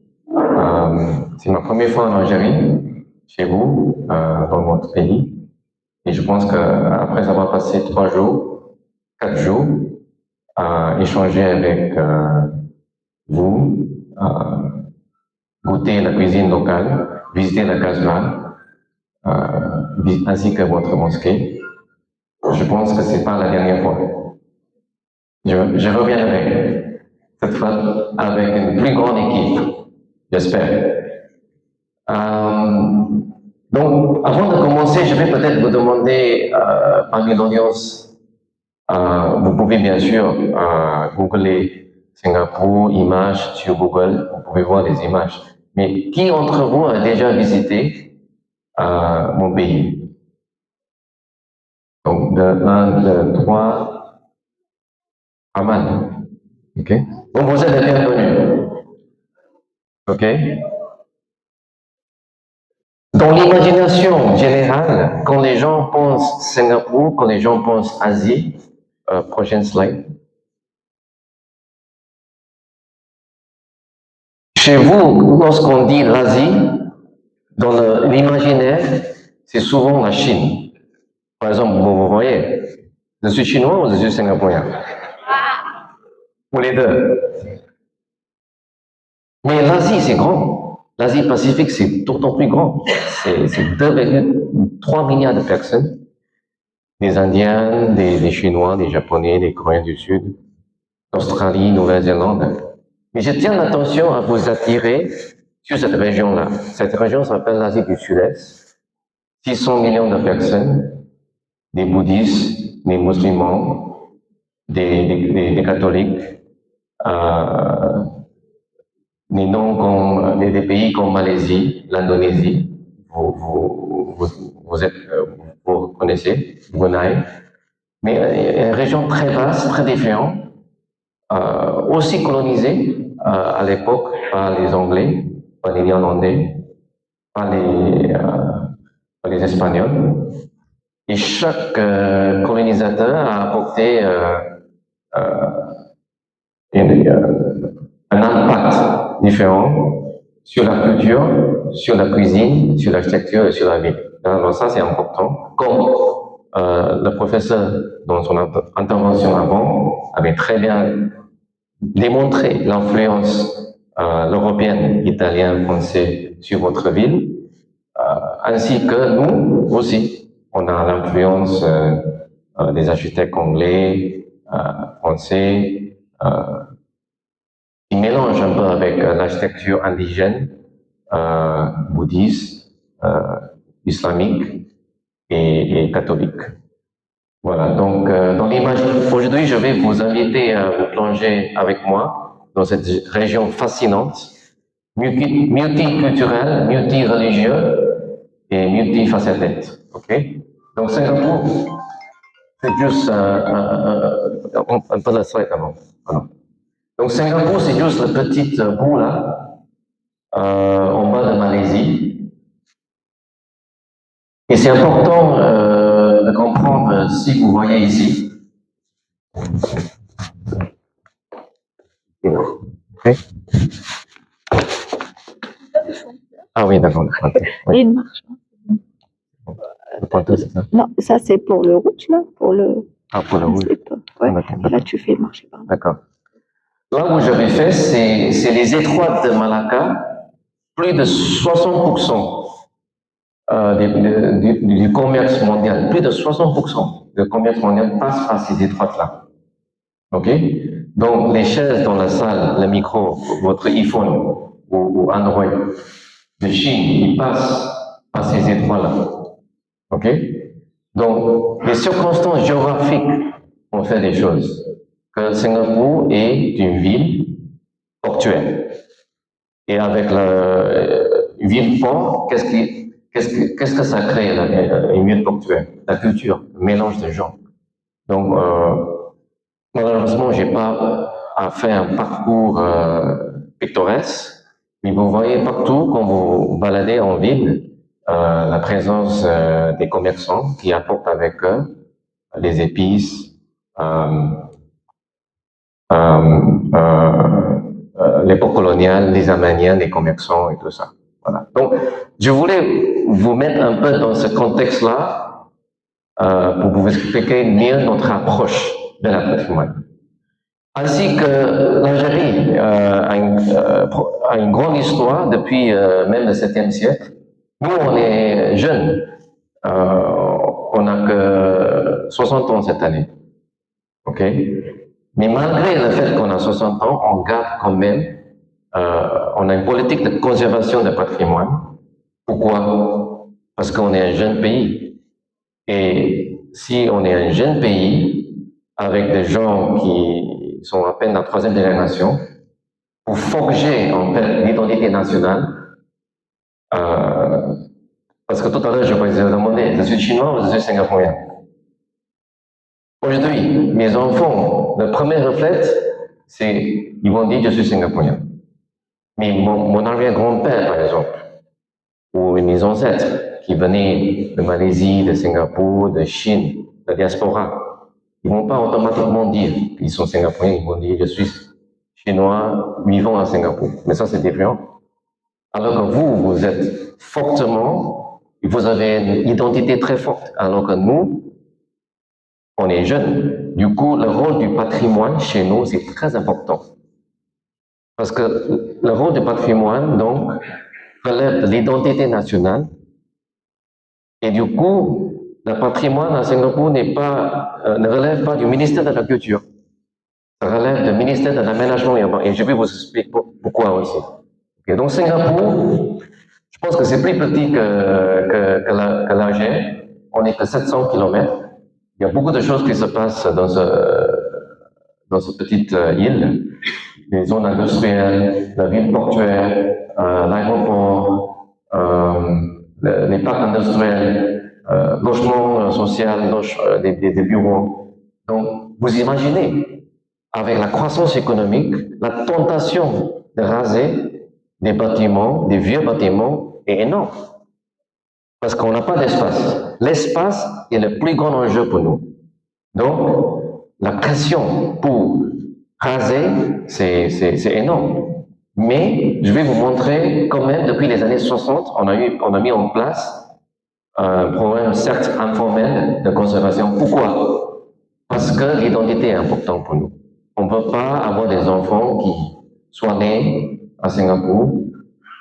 C'est ma première fois en Algérie, chez vous, dans votre pays, et je pense qu'après avoir passé 3 jours, 4 jours, à échanger avec vous, goûter la cuisine locale, visiter la Casbah, ainsi que votre mosquée. Je pense que c'est pas la dernière fois. Je reviendrai, cette fois avec une plus grande équipe, j'espère. Donc, avant de commencer, je vais peut-être vous demander, parmi l'audience, vous pouvez bien sûr googler Singapour, images sur Google, vous pouvez voir les images. Mais qui d'entre vous a déjà visité mon pays? Donc, de 1, 2, 3, pas mal. Ok? Donc, vous êtes les bienvenus. Ok? Dans l'imagination générale, quand les gens pensent Singapour, quand les gens pensent Asie, prochaine slide. Chez vous, lorsqu'on dit l'Asie, dans l'imaginaire, c'est souvent la Chine. Par exemple, vous voyez, je suis chinois ou je suis singapourien? Ou les deux. Mais l'Asie, c'est grand. L'Asie-Pacifique, c'est d'autant plus grand. C'est 2,3 milliards de personnes. Des Indiens, des Chinois, des Japonais, des Coréens du Sud, d'Australie, Nouvelle-Zélande. Mais je tiens l'attention à vous attirer sur cette région-là. Cette région s'appelle l'Asie du Sud-Est. 600 millions de personnes, des bouddhistes, des musulmans, des catholiques, des pays comme Malaisie, l'Indonésie, vous connaissez, Brunei, mais une région très vaste, très différente, aussi colonisée à l'époque par les Anglais, par les Néerlandais, par les Espagnols. Et chaque colonisateur a apporté un impact différent sur la culture, sur la cuisine, sur l'architecture et sur la vie. Alors ça, c'est important. Comme le professeur, dans son intervention avant, avait très bien démontré l'influence européenne, italienne, française sur votre ville, ainsi que nous aussi. On a l'influence des architectes anglais, français, qui mélangent un peu avec l'architecture indigène, bouddhiste, islamique et catholique. Voilà, donc dans l'image, aujourd'hui je vais vous inviter à vous plonger avec moi dans cette région fascinante, multiculturelle, multireligieuse et multifacette. Ok? Donc Singapour, c'est juste un peu la slide avant. Voilà. Donc Singapour, c'est juste le petit bout là, en bas de Malaisie. Et c'est important de comprendre, si vous voyez ici. Okay. Ah oui, d'accord. Oui. Il marche pas. Le pointeur, c'est ça? Non, ça c'est pour le rouge là, pour le. Ah, pour le rouge. Ouais. D'accord. Là tu fais marcher par là. D'accord. Là où j'avais fait, c'est les étroites de Malacca. Plus de 60% du commerce mondial, plus de 60% du commerce mondial passe par ces étroites-là. OK? Donc, les chaises dans la salle, le micro, votre iPhone ou Android de Chine, ils passent par ces étroits-là. OK? Donc, les circonstances géographiques ont fait des choses. Que Singapour est une ville portuaire. Et avec une ville-port, qu'est-ce que ça crée, une ville portuaire? La culture, le mélange de gens. Donc, malheureusement, je n'ai pas fait un parcours pittoresque, mais vous voyez partout, quand vous baladez en ville, la présence des commerçants qui apportent avec eux les épices, l'époque coloniale, les Améniens, les commerçants et tout ça. Voilà. Donc, je voulais vous mettre un peu dans ce contexte-là pour vous expliquer mieux notre approche de la patrimoine. Ainsi que l'Algérie a une grande histoire depuis même le 7e siècle. Nous, on est jeunes. On n'a que 60 ans cette année. OK? Mais malgré le fait qu'on a 60 ans, on garde quand même, on a une politique de conservation de patrimoine. Pourquoi? Parce qu'on est un jeune pays. Et si on est un jeune pays, avec des gens qui sont à peine la 3e génération, pour forger en fait l'identité nationale, parce que tout à l'heure je vous ai demandé, je suis chinois ou je suis singapourien? Aujourd'hui, mes enfants, le premier réflexe, c'est, ils vont dire je suis singapourien. Mais mon arrière-grand-père, par exemple, ou mes ancêtres qui venaient de Malaisie, de Singapour, de Chine, de la diaspora, ils ne vont pas automatiquement dire qu'ils sont singapouriens, ils vont dire je suis chinois vivant à Singapour. Mais ça, c'est différent. Alors que vous êtes fortement, vous avez une identité très forte, alors que nous, on est jeunes. Du coup, le rôle du patrimoine chez nous, c'est très important. Parce que le rôle du patrimoine, donc, relève de l'identité nationale. Et du coup, le patrimoine à Singapour ne relève pas du ministère de la Culture. Ça relève du ministère de l'Aménagement urbain. Et je vais vous expliquer pourquoi aussi. Okay, donc, Singapour, je pense que c'est plus petit que l'Algérie. On est à 700 km. Il y a beaucoup de choses qui se passent dans cette petite île. Les zones industrielles, la ville portuaire, l'aéroport, les parcs industriels, logement social, des bureaux. Donc, vous imaginez, avec la croissance économique, la tentation de raser des bâtiments, des vieux bâtiments, est énorme. Parce qu'on n'a pas d'espace. L'espace est le plus grand enjeu pour nous. Donc, la pression pour raser, c'est énorme. Mais je vais vous montrer quand même, depuis les années 60, on a mis en place un programme certes informel de conservation. Pourquoi? Parce que l'identité est importante pour nous. On ne peut pas avoir des enfants qui soient nés à Singapour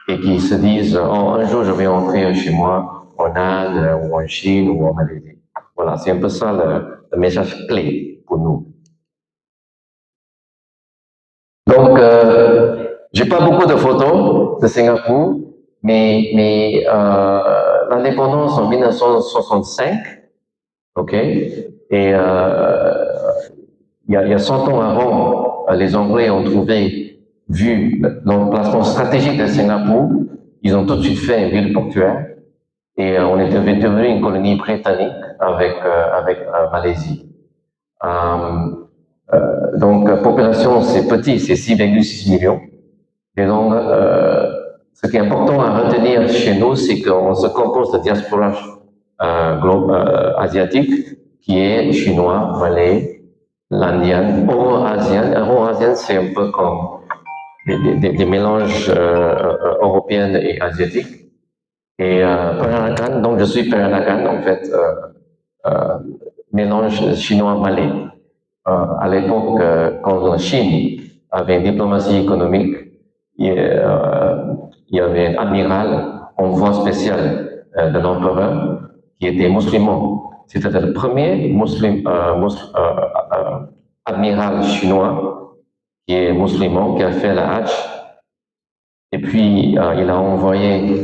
et qui se disent oh, un jour je vais rentrer chez moi en Inde ou en Chine ou en Malaisie. Voilà, c'est un peu ça le message clé pour nous. Donc, j'ai pas beaucoup de photos de Singapour, mais l'indépendance en 1965, ok, et il y a 100 ans avant, les Anglais ont vu l'emplacement stratégique de Singapour, ils ont tout de suite fait une ville portuaire, et on est devenu une colonie britannique avec Malaisie. Donc, la population, c'est petit, c'est 6,6 millions. Et donc, ce qui est important à retenir chez nous, c'est qu'on se compose de diaspora asiatique, qui est chinois, malais, l'indien, euro-asien. Euro-asien, c'est un peu comme des mélanges européens et asiatiques. Et Peranakan, donc je suis Peranakan, en fait, mélange chinois-malais. À l'époque, quand la Chine avait une diplomatie économique, il y avait un amiral, envoi spécial de l'empereur, qui était musulman. C'était le premier amiral chinois qui est musulman, qui a fait la Hajj. Et puis, il a envoyé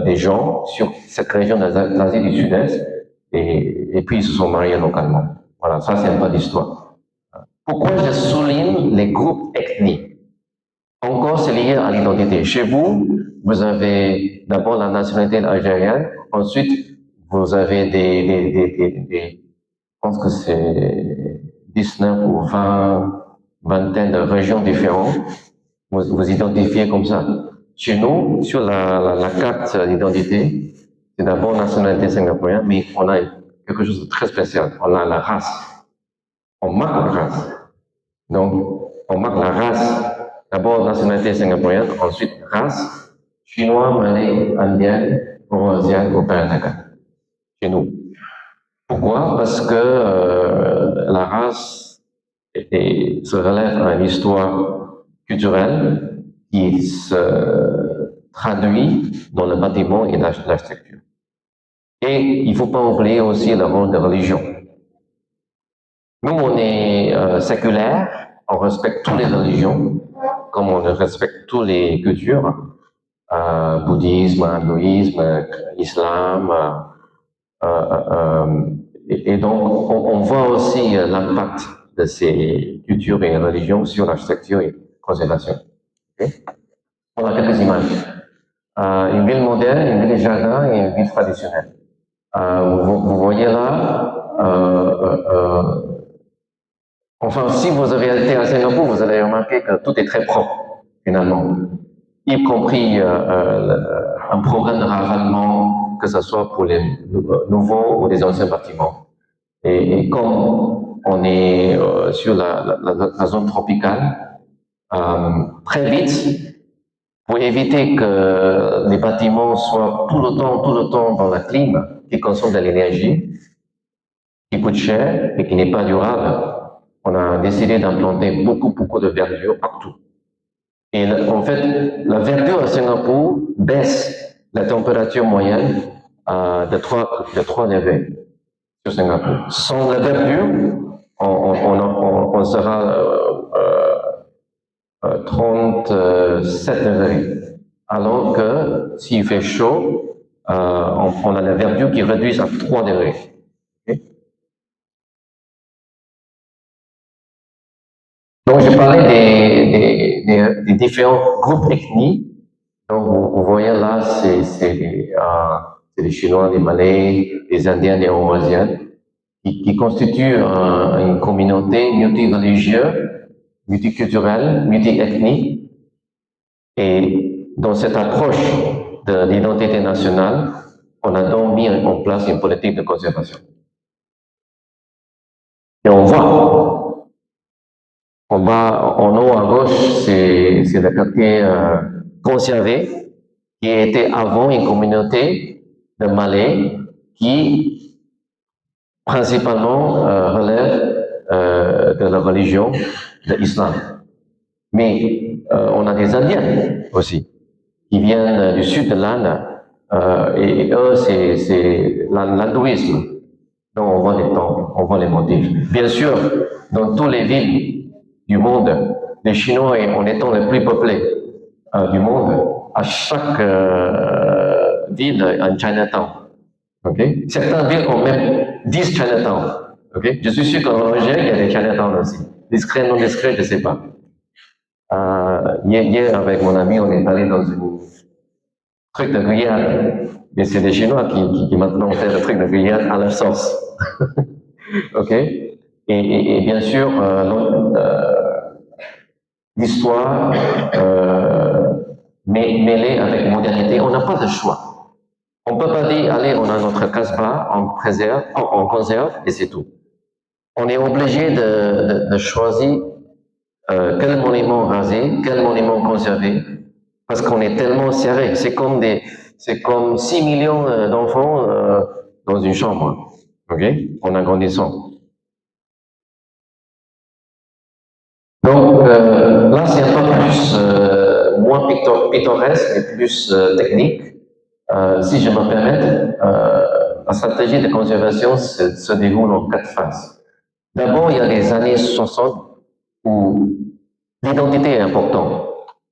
des gens sur cette région de l'Asie du Sud-Est, et puis ils se sont mariés localement. Voilà, ça c'est un peu d'histoire. Pourquoi je souligne les groupes ethniques? Encore, c'est lié à l'identité. Chez vous, vous avez d'abord la nationalité algérienne, ensuite, vous avez je pense que c'est 19 ou 20 vingtaine de régions différentes. Vous identifiez comme ça. Chez nous, sur la carte d'identité, c'est d'abord nationalité singapourienne, mais on a quelque chose de très spécial. On a la race. On marque la race. Donc, on marque la race. D'abord nationalité singapourienne, ensuite race, chinois, malais, indien, eurasien ou Peranakan. Chez nous. Pourquoi? Parce que la race se relève à une histoire culturelle qui se traduit dans le bâtiment et l'architecture. Et il ne faut pas oublier aussi le rôle de religion. Nous, on est séculaire, on respecte toutes les religions, comme on respecte toutes les cultures, bouddhisme, hindouisme, islam, et donc on voit aussi l'impact de ces cultures et religions sur l'architecture et conservation. Okay? On a quelques images. Une ville moderne, une ville de jardin et une ville traditionnelle. Vous voyez là, enfin, si vous avez été à Singapour, vous allez remarquer que tout est très propre, finalement, y compris un programme de ravalement, que ce soit pour les nouveaux ou les anciens bâtiments. Et comme on est sur la zone tropicale, très vite, pour éviter que les bâtiments soient tout le temps dans la clim, qui consomme de l'énergie, qui coûte cher et qui n'est pas durable, on a décidé d'implanter beaucoup de verdure partout. Et en fait, la verdure à Singapour baisse la température moyenne de 3 degrés sur Singapour. Sans la verdure, on sera 37 degrés. Alors que s'il fait chaud, on a la verdure qui réduit à 3 degrés. Okay? Donc, j'ai parlé des différents groupes ethniques. Donc, vous voyez là, c'est les Chinois, les Malais, les Indiens, les Eurasiens, qui constituent une communauté multireligieuse, multiculturelle, multiethnique. Et dans cette approche de l'identité nationale, on a donc mis en place une politique de conservation. Et on voit, en haut à gauche, c'est le quartier conservé, qui était avant une communauté de Malais qui principalement relève de la religion de l'islam. Mais on a des Indiens aussi, qui viennent du sud de l'Inde, et eux, c'est l'hindouisme. Donc on voit les temples, on voit les motifs. Bien sûr, dans toutes les villes du monde, les Chinois, en étant les plus peuplés du monde, à chaque ville, un Chinatown. Okay? Certaines villes ont même 10 Chinatown. Okay? Je suis sûr qu'en Algérie, il y a des Chinatown aussi. Discret, non discret, je ne sais pas. Hier, avec mon ami, on est allé dans une truc de grillade. Mais c'est les Chinois qui maintenant font le truc de grillade à leur sauce. OK? Et bien sûr, l'histoire mêlée avec modernité, on n'a pas de choix. On ne peut pas dire, allez, on a notre casse-bas, on conserve, et c'est tout. On est obligé de choisir quel monument raser, quel monument conserver, parce qu'on est tellement serré. C'est comme 6 millions d'enfants dans une chambre, okay? En agrandissant. Donc là, c'est un peu plus, moins pittoresque, mais plus technique. Si je me permets, la stratégie de conservation se déroule en 4 phases. D'abord, il y a les années 60 où l'identité est importante.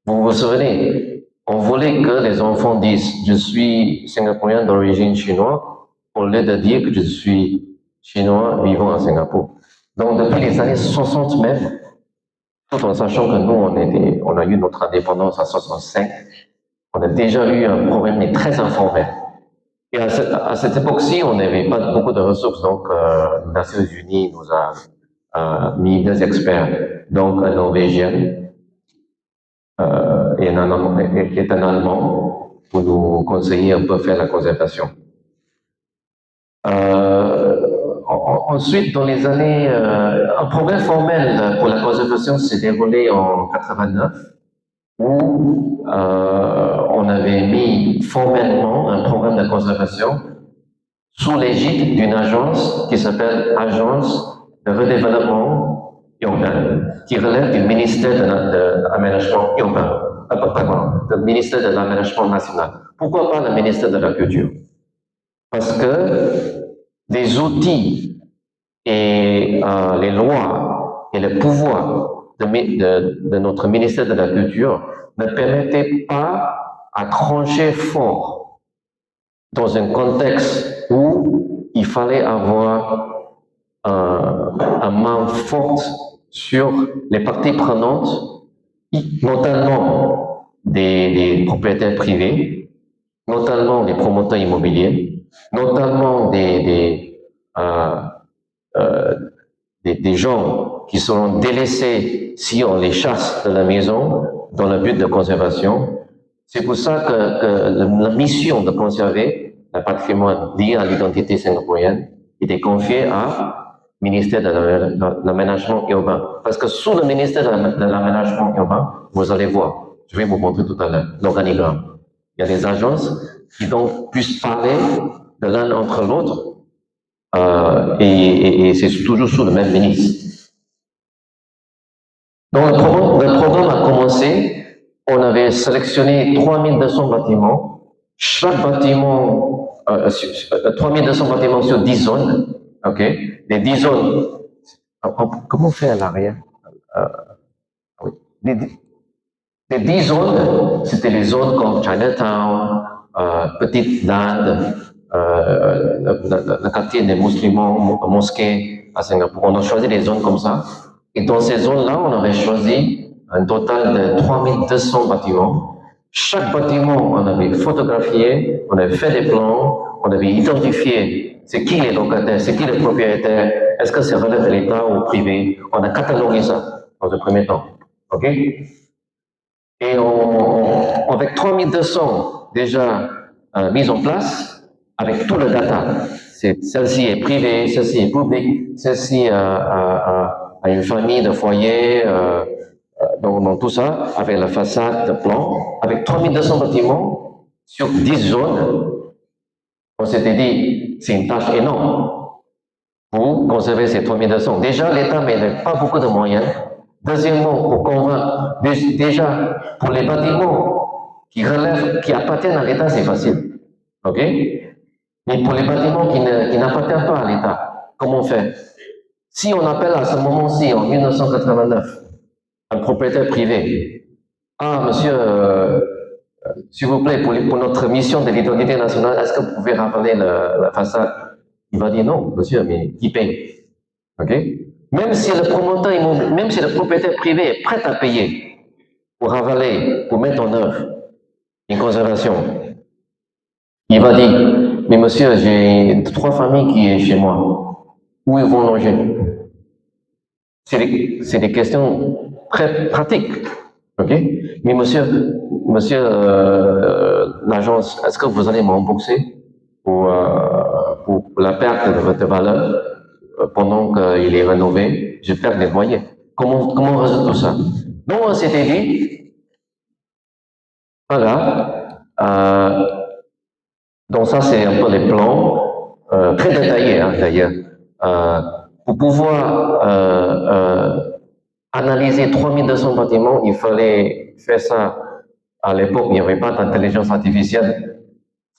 Vous vous souvenez, on voulait que les enfants disent « je suis singapourien d'origine chinoise » au lieu de dire que je suis chinois vivant à Singapour. Donc depuis les années 60 même, tout en sachant que nous, on a eu notre indépendance en 65, on a déjà eu un problème mais très informel. Et à cette époque-ci, on n'avait pas beaucoup de ressources, donc les Nations Unies nous a mis 2 experts, donc un Norvégien est un Allemand pour nous conseiller un peu faire la conservation. Ensuite, dans les années, un programme formel pour la conservation s'est déroulé en 89, où on avait mis formellement un programme de conservation sous l'égide d'une agence qui s'appelle Agence de redéveloppement urbain, qui relève du ministère de l'Aménagement urbain, du ministère de l'Aménagement national. Pourquoi pas le ministère de la Culture? Parce que les outils et les lois et le pouvoir de notre ministère de la Culture ne permettaient pas à trancher fort dans un contexte où il fallait avoir un main forte sur les parties prenantes, notamment des propriétaires privés, notamment des promoteurs immobiliers, notamment des gens qui seront délaissés si on les chasse de la maison dans le but de conservation. C'est pour ça que la mission de conserver le patrimoine lié à l'identité singapourienne était confiée au ministère de l'Aménagement urbain. Parce que sous le ministère de l'Aménagement urbain, vous allez voir, je vais vous montrer tout à l'heure, l'organigramme. Il y a des agences qui donc puissent parler de l'un entre l'autre, et c'est toujours sous le même ministre. Donc le programme a commencé, on avait sélectionné 3200 bâtiments, chaque bâtiment, 3200 bâtiments sur 10 zones, ok? Les 10 zones, comment on fait à l'arrière? Oui. Les 10 zones, c'était les zones comme Chinatown, Petite Inde, le quartier des musulmans, mosquées à Singapour. On a choisi des zones comme ça. Et dans ces zones-là, on avait choisi un total de 3200 bâtiments. Chaque bâtiment, on avait photographié, on avait fait des plans, on avait identifié c'est qui les locataires, c'est qui les propriétaires, est-ce que c'est relève de l'État ou privé. On a catalogué ça dans un premier temps. OK? Et avec 3200 déjà mis en place, avec tout le data, celle-ci est privée, celle-ci est publique, celle-ci a une famille de foyers, dans tout ça, avec la façade, le plan, avec 3200 bâtiments sur 10 zones, on s'était dit, c'est une tâche énorme pour conserver ces 3200. Déjà, l'État n'a pas beaucoup de moyens. Deuxièmement, pour convaincre, déjà, pour les bâtiments qui appartiennent à l'État, c'est facile. OK? Mais pour les bâtiments qui n'appartiennent pas à l'État, comment on fait? Si on appelle à ce moment-ci, en 1989, un propriétaire privé, ah, monsieur, s'il vous plaît, pour notre mission de l'identité nationale, est-ce que vous pouvez ravaler la façade? Il va dire non, monsieur, mais qui paye? OK? Même si le promoteur immobilier, même si le propriétaire privé est prêt à payer pour ravaler, pour mettre en œuvre une conservation, il va dire, mais monsieur, j'ai 3 familles qui sont chez moi. Où ils vont loger? C'est des questions très pratiques. OK? Mais monsieur l'agence, est-ce que vous allez me rembourser pour la perte de votre valeur pendant qu'il est rénové? Je perds des loyers. Comment résoudre tout ça? Donc on s'était dit, voilà, donc ça c'est un peu les plans, très détaillés d'ailleurs, pour pouvoir analyser 3200 bâtiments, il fallait faire ça. À l'époque, il n'y avait pas d'intelligence artificielle.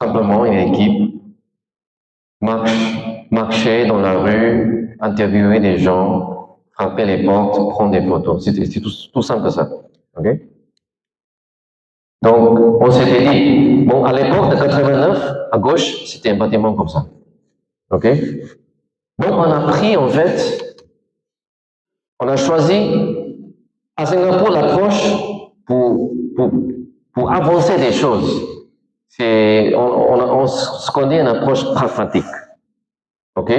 Simplement une équipe marcher dans la rue, interviewer des gens, frapper les portes, prendre des photos. C'était tout simple ça. Okay? Donc, on s'était dit, bon, à l'époque de 89, à gauche, c'était un bâtiment comme ça. OK? Donc, on a pris, en fait, on a choisi à Singapour l'approche pour avancer des choses. On se connaît une approche pragmatique. OK?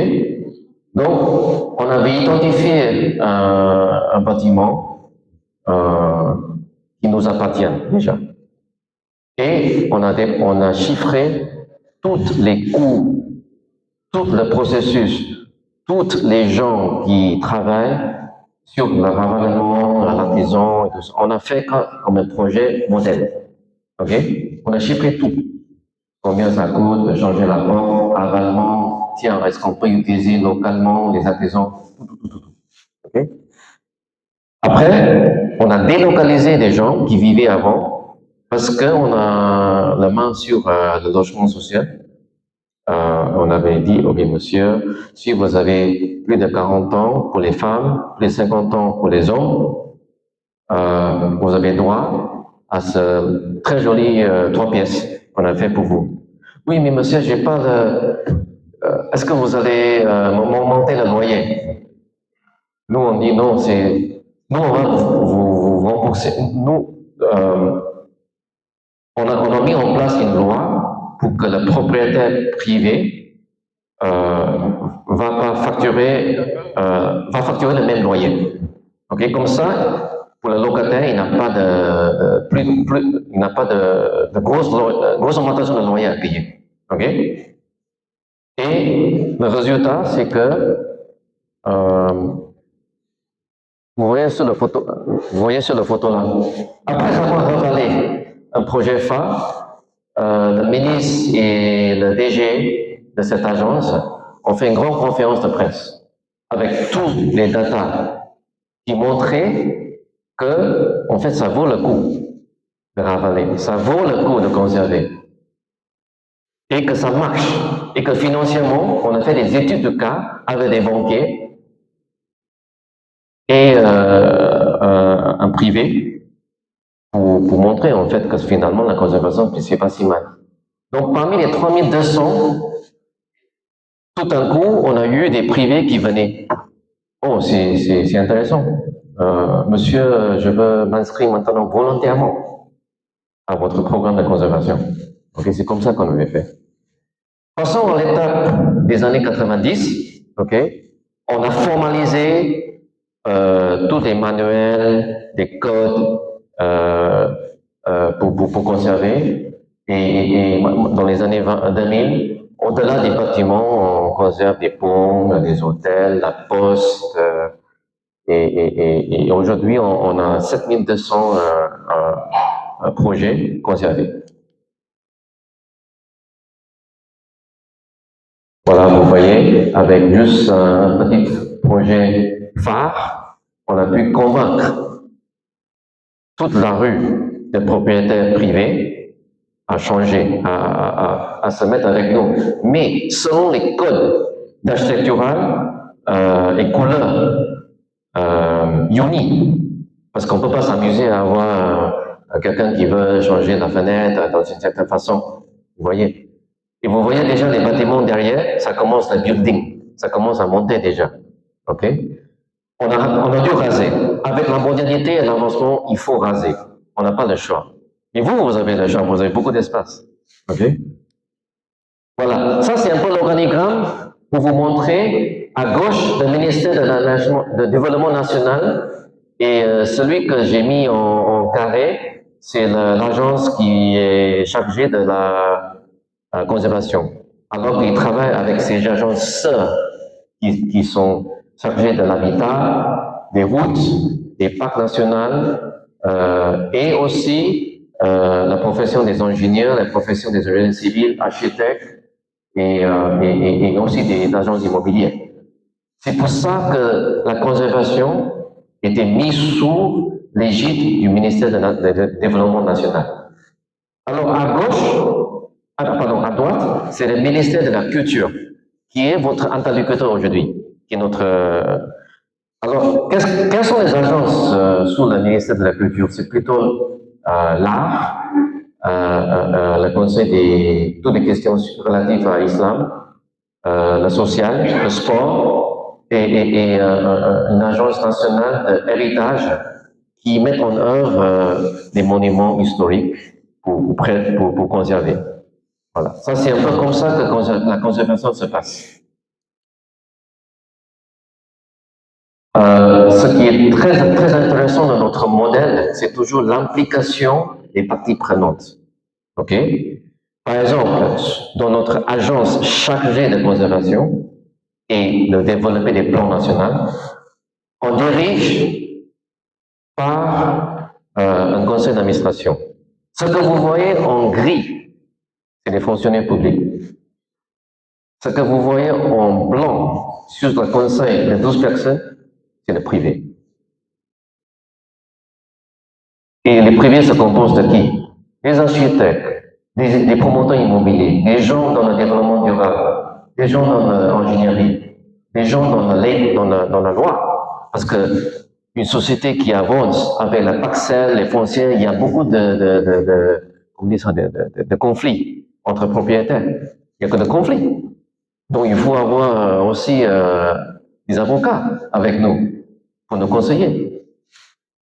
Donc, on avait identifié un bâtiment qui nous appartiennent déjà. Et on a chiffré tous les coûts, tout le processus, tous les gens qui travaillent sur le ravalement, l'artisan et tout ça. On a fait comme un projet modèle. OK? On a chiffré tout. Combien ça coûte de changer la porte, ravalement, tiens, est-ce qu'on peut utiliser localement les artisans, tout. OK? Après, on a délocalisé des gens qui vivaient avant parce qu'on a la main sur le logement social. On avait dit, ok monsieur, si vous avez plus de 40 ans pour les femmes, plus de 50 ans pour les hommes, vous avez droit à ce très joli 3 pièces qu'on a fait pour vous. Oui, mais monsieur, j'ai pas le... est-ce que vous allez monter le loyer? Nous, on dit non, nous, on va vous rembourser. Nous, on a mis en place une loi pour que le propriétaire privé va facturer le même loyer. Ok, comme ça, pour le locataire, il n'a pas de grosse augmentation de loyer à payer. Ok, et le résultat, c'est que vous voyez sur la photo là. Après avoir révélé un projet phare, le ministre et le DG de cette agence ont fait une grande conférence de presse avec tous les datas qui montraient que, en fait, ça vaut le coup de ravaler, ça vaut le coup de conserver, et que ça marche, et que financièrement, on a fait des études de cas avec des banquiers et un privé pour montrer en fait que finalement la conservation c'est pas si mal. Donc parmi les 3200, tout d'un coup on a eu des privés qui venaient. Oh, c'est intéressant. Monsieur, je veux m'inscrire maintenant volontairement à votre programme de conservation. Ok, c'est comme ça qu'on avait fait. Passons à l'étape des années 90. Ok, on a formalisé tous les manuels, des codes pour conserver. Et dans les années 2000, au-delà des bâtiments, on conserve des ponts, des hôtels, la poste. Et aujourd'hui, on a 7200 projets conservés. Voilà, vous voyez, avec juste un petit projet phare, on a pu convaincre toute la rue des propriétaires privés à changer, à se mettre avec nous. Mais selon les codes d'architectural et couleurs unis, parce qu'on ne peut pas s'amuser à avoir quelqu'un qui veut changer la fenêtre dans une certaine façon. Vous voyez? Et vous voyez déjà les bâtiments derrière, ça commence le building, ça commence à monter déjà. Ok? On a dû raser. Avec la mondialité et l'avancement, il faut raser. On n'a pas le choix. Et vous avez le choix, vous avez beaucoup d'espace. Ok? Voilà. Ça, c'est un peu l'organigramme pour vous montrer à gauche le ministère de Développement National et celui que j'ai mis en carré, c'est l'agence qui est chargée de la conservation. Alors qu'ils travaillent avec ces agences sœurs qui sont chargées de l'habitat, des routes, des parcs nationaux et aussi la profession des ingénieurs, la profession des ingénieurs civils, architectes et aussi des agences immobilières. C'est pour ça que la conservation était mise sous l'égide du ministère de Développement National. Alors à gauche, à droite, c'est le ministère de la Culture, qui est votre interlocuteur aujourd'hui, qui est notre... Alors, quelles sont les agences sous le ministère de la Culture? C'est plutôt l'art, le conseil toutes les questions relatives à l'islam, le social, le sport, et une agence nationale d'héritage qui met en œuvre des monuments historiques pour conserver. Voilà. Ça, c'est un peu comme ça que la conservation se passe. Ce qui est très, très intéressant dans notre modèle, c'est toujours l'implication des parties prenantes. OK? Par exemple, dans notre agence chargée de conservation et de développer des plans nationaux, on dirige par un conseil d'administration. Ce que vous voyez en gris, c'est les fonctionnaires publics. Ce que vous voyez en blanc sur le conseil de 12 personnes, c'est le privé. Et les privés se composent de qui? Des architectes, des promoteurs immobiliers, des gens dans le développement durable, des gens dans l'ingénierie, des gens dans la loi. Parce que une société qui avance avec la parcelle, les foncières, il y a beaucoup de conflits entre propriétaires. Il n'y a que de conflits. Donc il faut avoir aussi des avocats avec nous pour nous conseiller.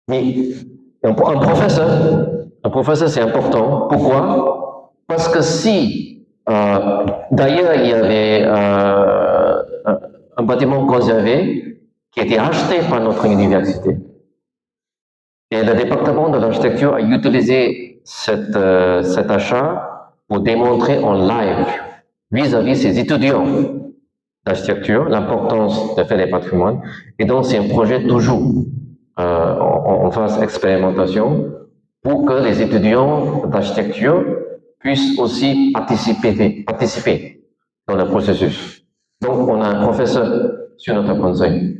Mais un professeur c'est important. Pourquoi? Parce que si, d'ailleurs, il y avait un bâtiment conservé qui a été acheté par notre université. Et le département de l'architecture a utilisé cet achat pour démontrer en live vis-à-vis ses étudiants d'architecture l'importance de faire des patrimoines. Et donc, c'est un projet toujours en phase d'expérimentation pour que les étudiants d'architecture puissent aussi participer dans le processus. Donc, on a un professeur sur notre conseil.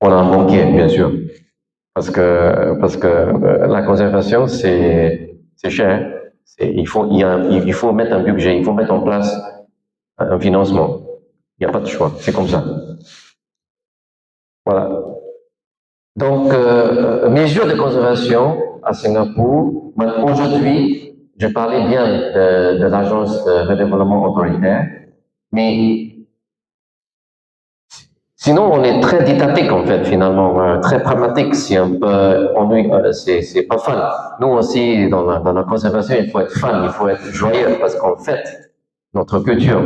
On a un banquier, bien sûr, parce que la conservation, c'est cher. Il faut mettre un budget, il faut mettre en place un financement. Il n'y a pas de choix, c'est comme ça. Voilà. Donc, mesures de conservation à Singapour. Aujourd'hui, je parlais bien de l'agence de redéveloppement autoritaire, mais sinon, on est très didactique en fait, finalement, très pragmatique. C'est un peu c'est pas fun. Nous aussi, dans la conservation, il faut être fun, il faut être joyeux parce qu'en fait, notre culture.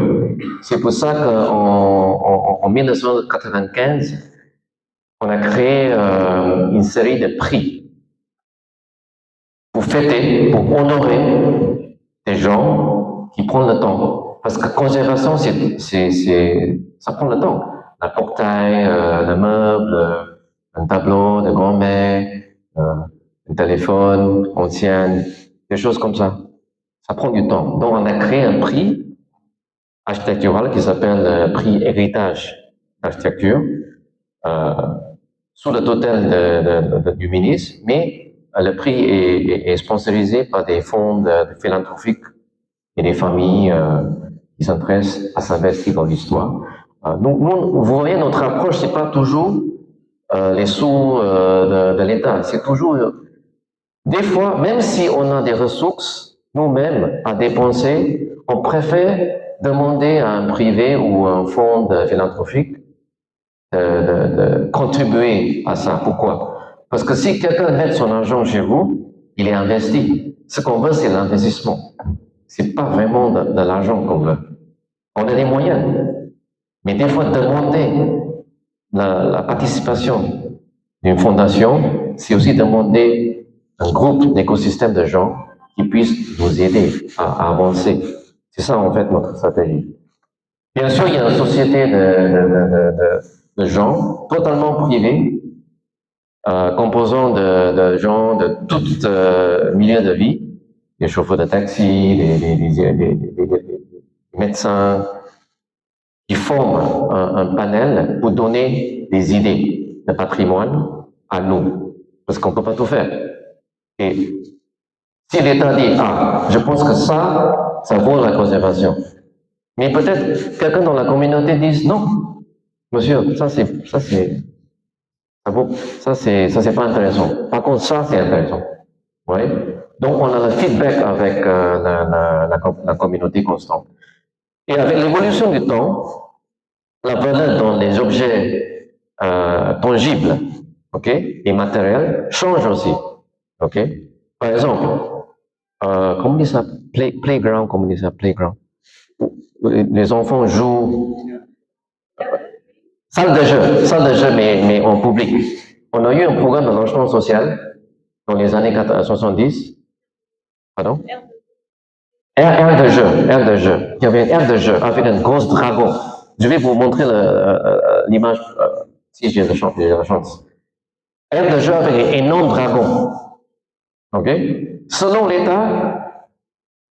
C'est pour ça qu'en 1995, on a créé une série de prix pour fêter, pour honorer des gens qui prennent le temps. Parce que conservation, ça prend le temps. Un portail, le meuble, un tableau de grand-mère, un téléphone ancien, des choses comme ça. Ça prend du temps. Donc, on a créé un prix architectural qui s'appelle le prix héritage d'architecture, sous le tutelle du ministre, mais le prix est sponsorisé par des fonds philanthropiques et des familles qui s'intéressent à s'investir dans l'histoire. Vous voyez, notre approche, c'est pas toujours les sous de l'État, c'est toujours, des fois, même si on a des ressources, nous-mêmes, à dépenser, on préfère demander à un privé ou à un fonds philanthropique de contribuer à ça. Pourquoi? Parce que si quelqu'un met son argent chez vous, il est investi. Ce qu'on veut, c'est l'investissement. C'est pas vraiment de l'argent qu'on veut. On a des moyens. Mais des fois, demander la participation d'une fondation, c'est aussi demander un groupe, d'écosystème de gens qui puissent nous aider à avancer. C'est ça, en fait, notre stratégie. Bien sûr, il y a une société de gens totalement privés, composant de gens de tout milieu de vie, des chauffeurs de taxi, des médecins, qui forment un panel pour donner des idées de patrimoine à nous, parce qu'on ne peut pas tout faire. Et si l'État dit, je pense que ça vaut la conservation, mais peut-être quelqu'un dans la communauté dit, non, monsieur, ça c'est pas intéressant. Par contre, ça c'est intéressant. Oui. Donc on a le feedback avec la communauté constante. Et avec l'évolution du temps, la valeur dans les objets tangibles, ok, et matériels change aussi, ok. Par exemple, comment on dit ça, playground, comment on dit ça, playground. Les enfants jouent. salle de jeu, mais en public. On a eu un programme de logement social dans les années 70. Pardon? Aire de jeu. Il y avait une aire de jeu avec un gros dragon. Je vais vous montrer l'image si j'ai la chance. Aire de jeu avec un énorme dragon. OK? Selon l'État,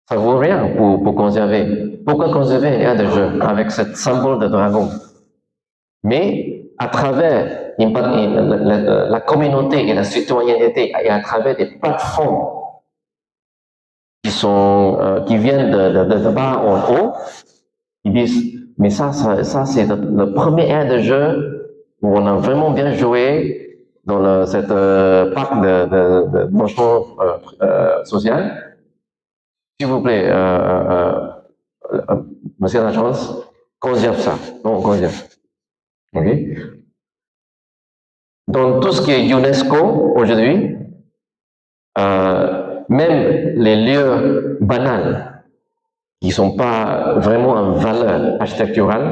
ça ne vaut rien pour conserver. Pourquoi conserver une aire de jeu avec ce symbole de dragon? Mais à travers la communauté et la citoyenneté et à travers des plateformes qui viennent de bas en haut, ils disent, mais ça c'est le premier aire de jeu où on a vraiment bien joué dans cette parc de logement social. S'il vous plaît, monsieur l'agence, conserve ça. Non, conserve. OK? Dans tout ce qui est UNESCO aujourd'hui, même les lieux banals qui ne sont pas vraiment en valeur architecturale,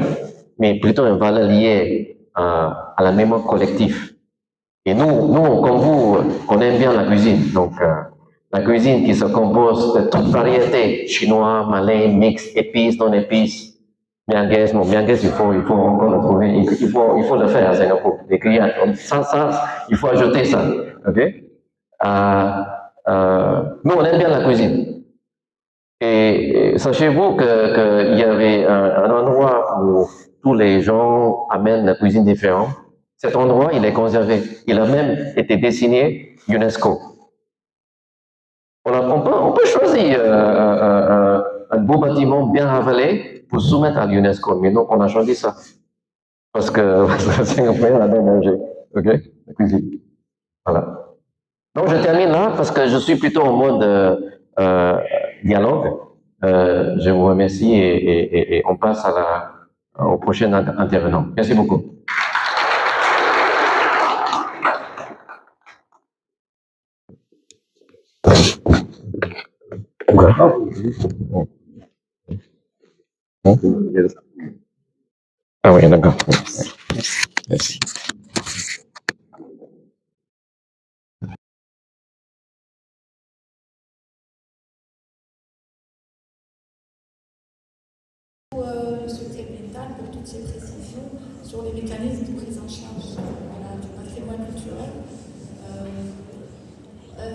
mais plutôt en valeur liée à la mémoire collective. Et nous, comme vous, on aime bien la cuisine. Donc, la cuisine qui se compose de toute variété, chinois, malais, mix, épices, non épices, mianguès, il faut encore le trouver, il faut le faire à Singapour, des grillades. Il faut ajouter ça, ok? Nous, on aime bien la cuisine. Et sachez-vous qu'il y avait un endroit où tous les gens amènent la cuisine différente. Cet endroit, il est conservé. Il a même été dessiné UNESCO. On peut choisir un beau bâtiment bien avalé pour soumettre à l'UNESCO, mais non, on a choisi ça. Parce que Singapour a bien mangé. OK? La cuisine. Voilà. Donc, je termine là parce que je suis plutôt en mode dialogue. Je vous remercie et on passe au prochain intervenant. Merci beaucoup. Ah oui, d'accord. Merci. Monsieur Kemental pour toutes ces précisions sur les mécanismes de prise en charge du patrimoine culturel.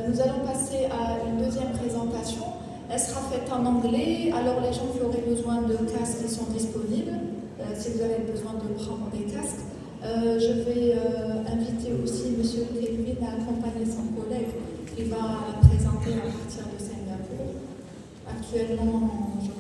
Nous allons passer à une deuxième présentation. Elle sera faite en anglais, alors les gens qui auraient besoin de casques sont disponibles, si vous avez besoin de prendre des casques. Je vais inviter aussi M. Kelvin à accompagner son collègue qui va la présenter à partir de Singapour. Actuellement, je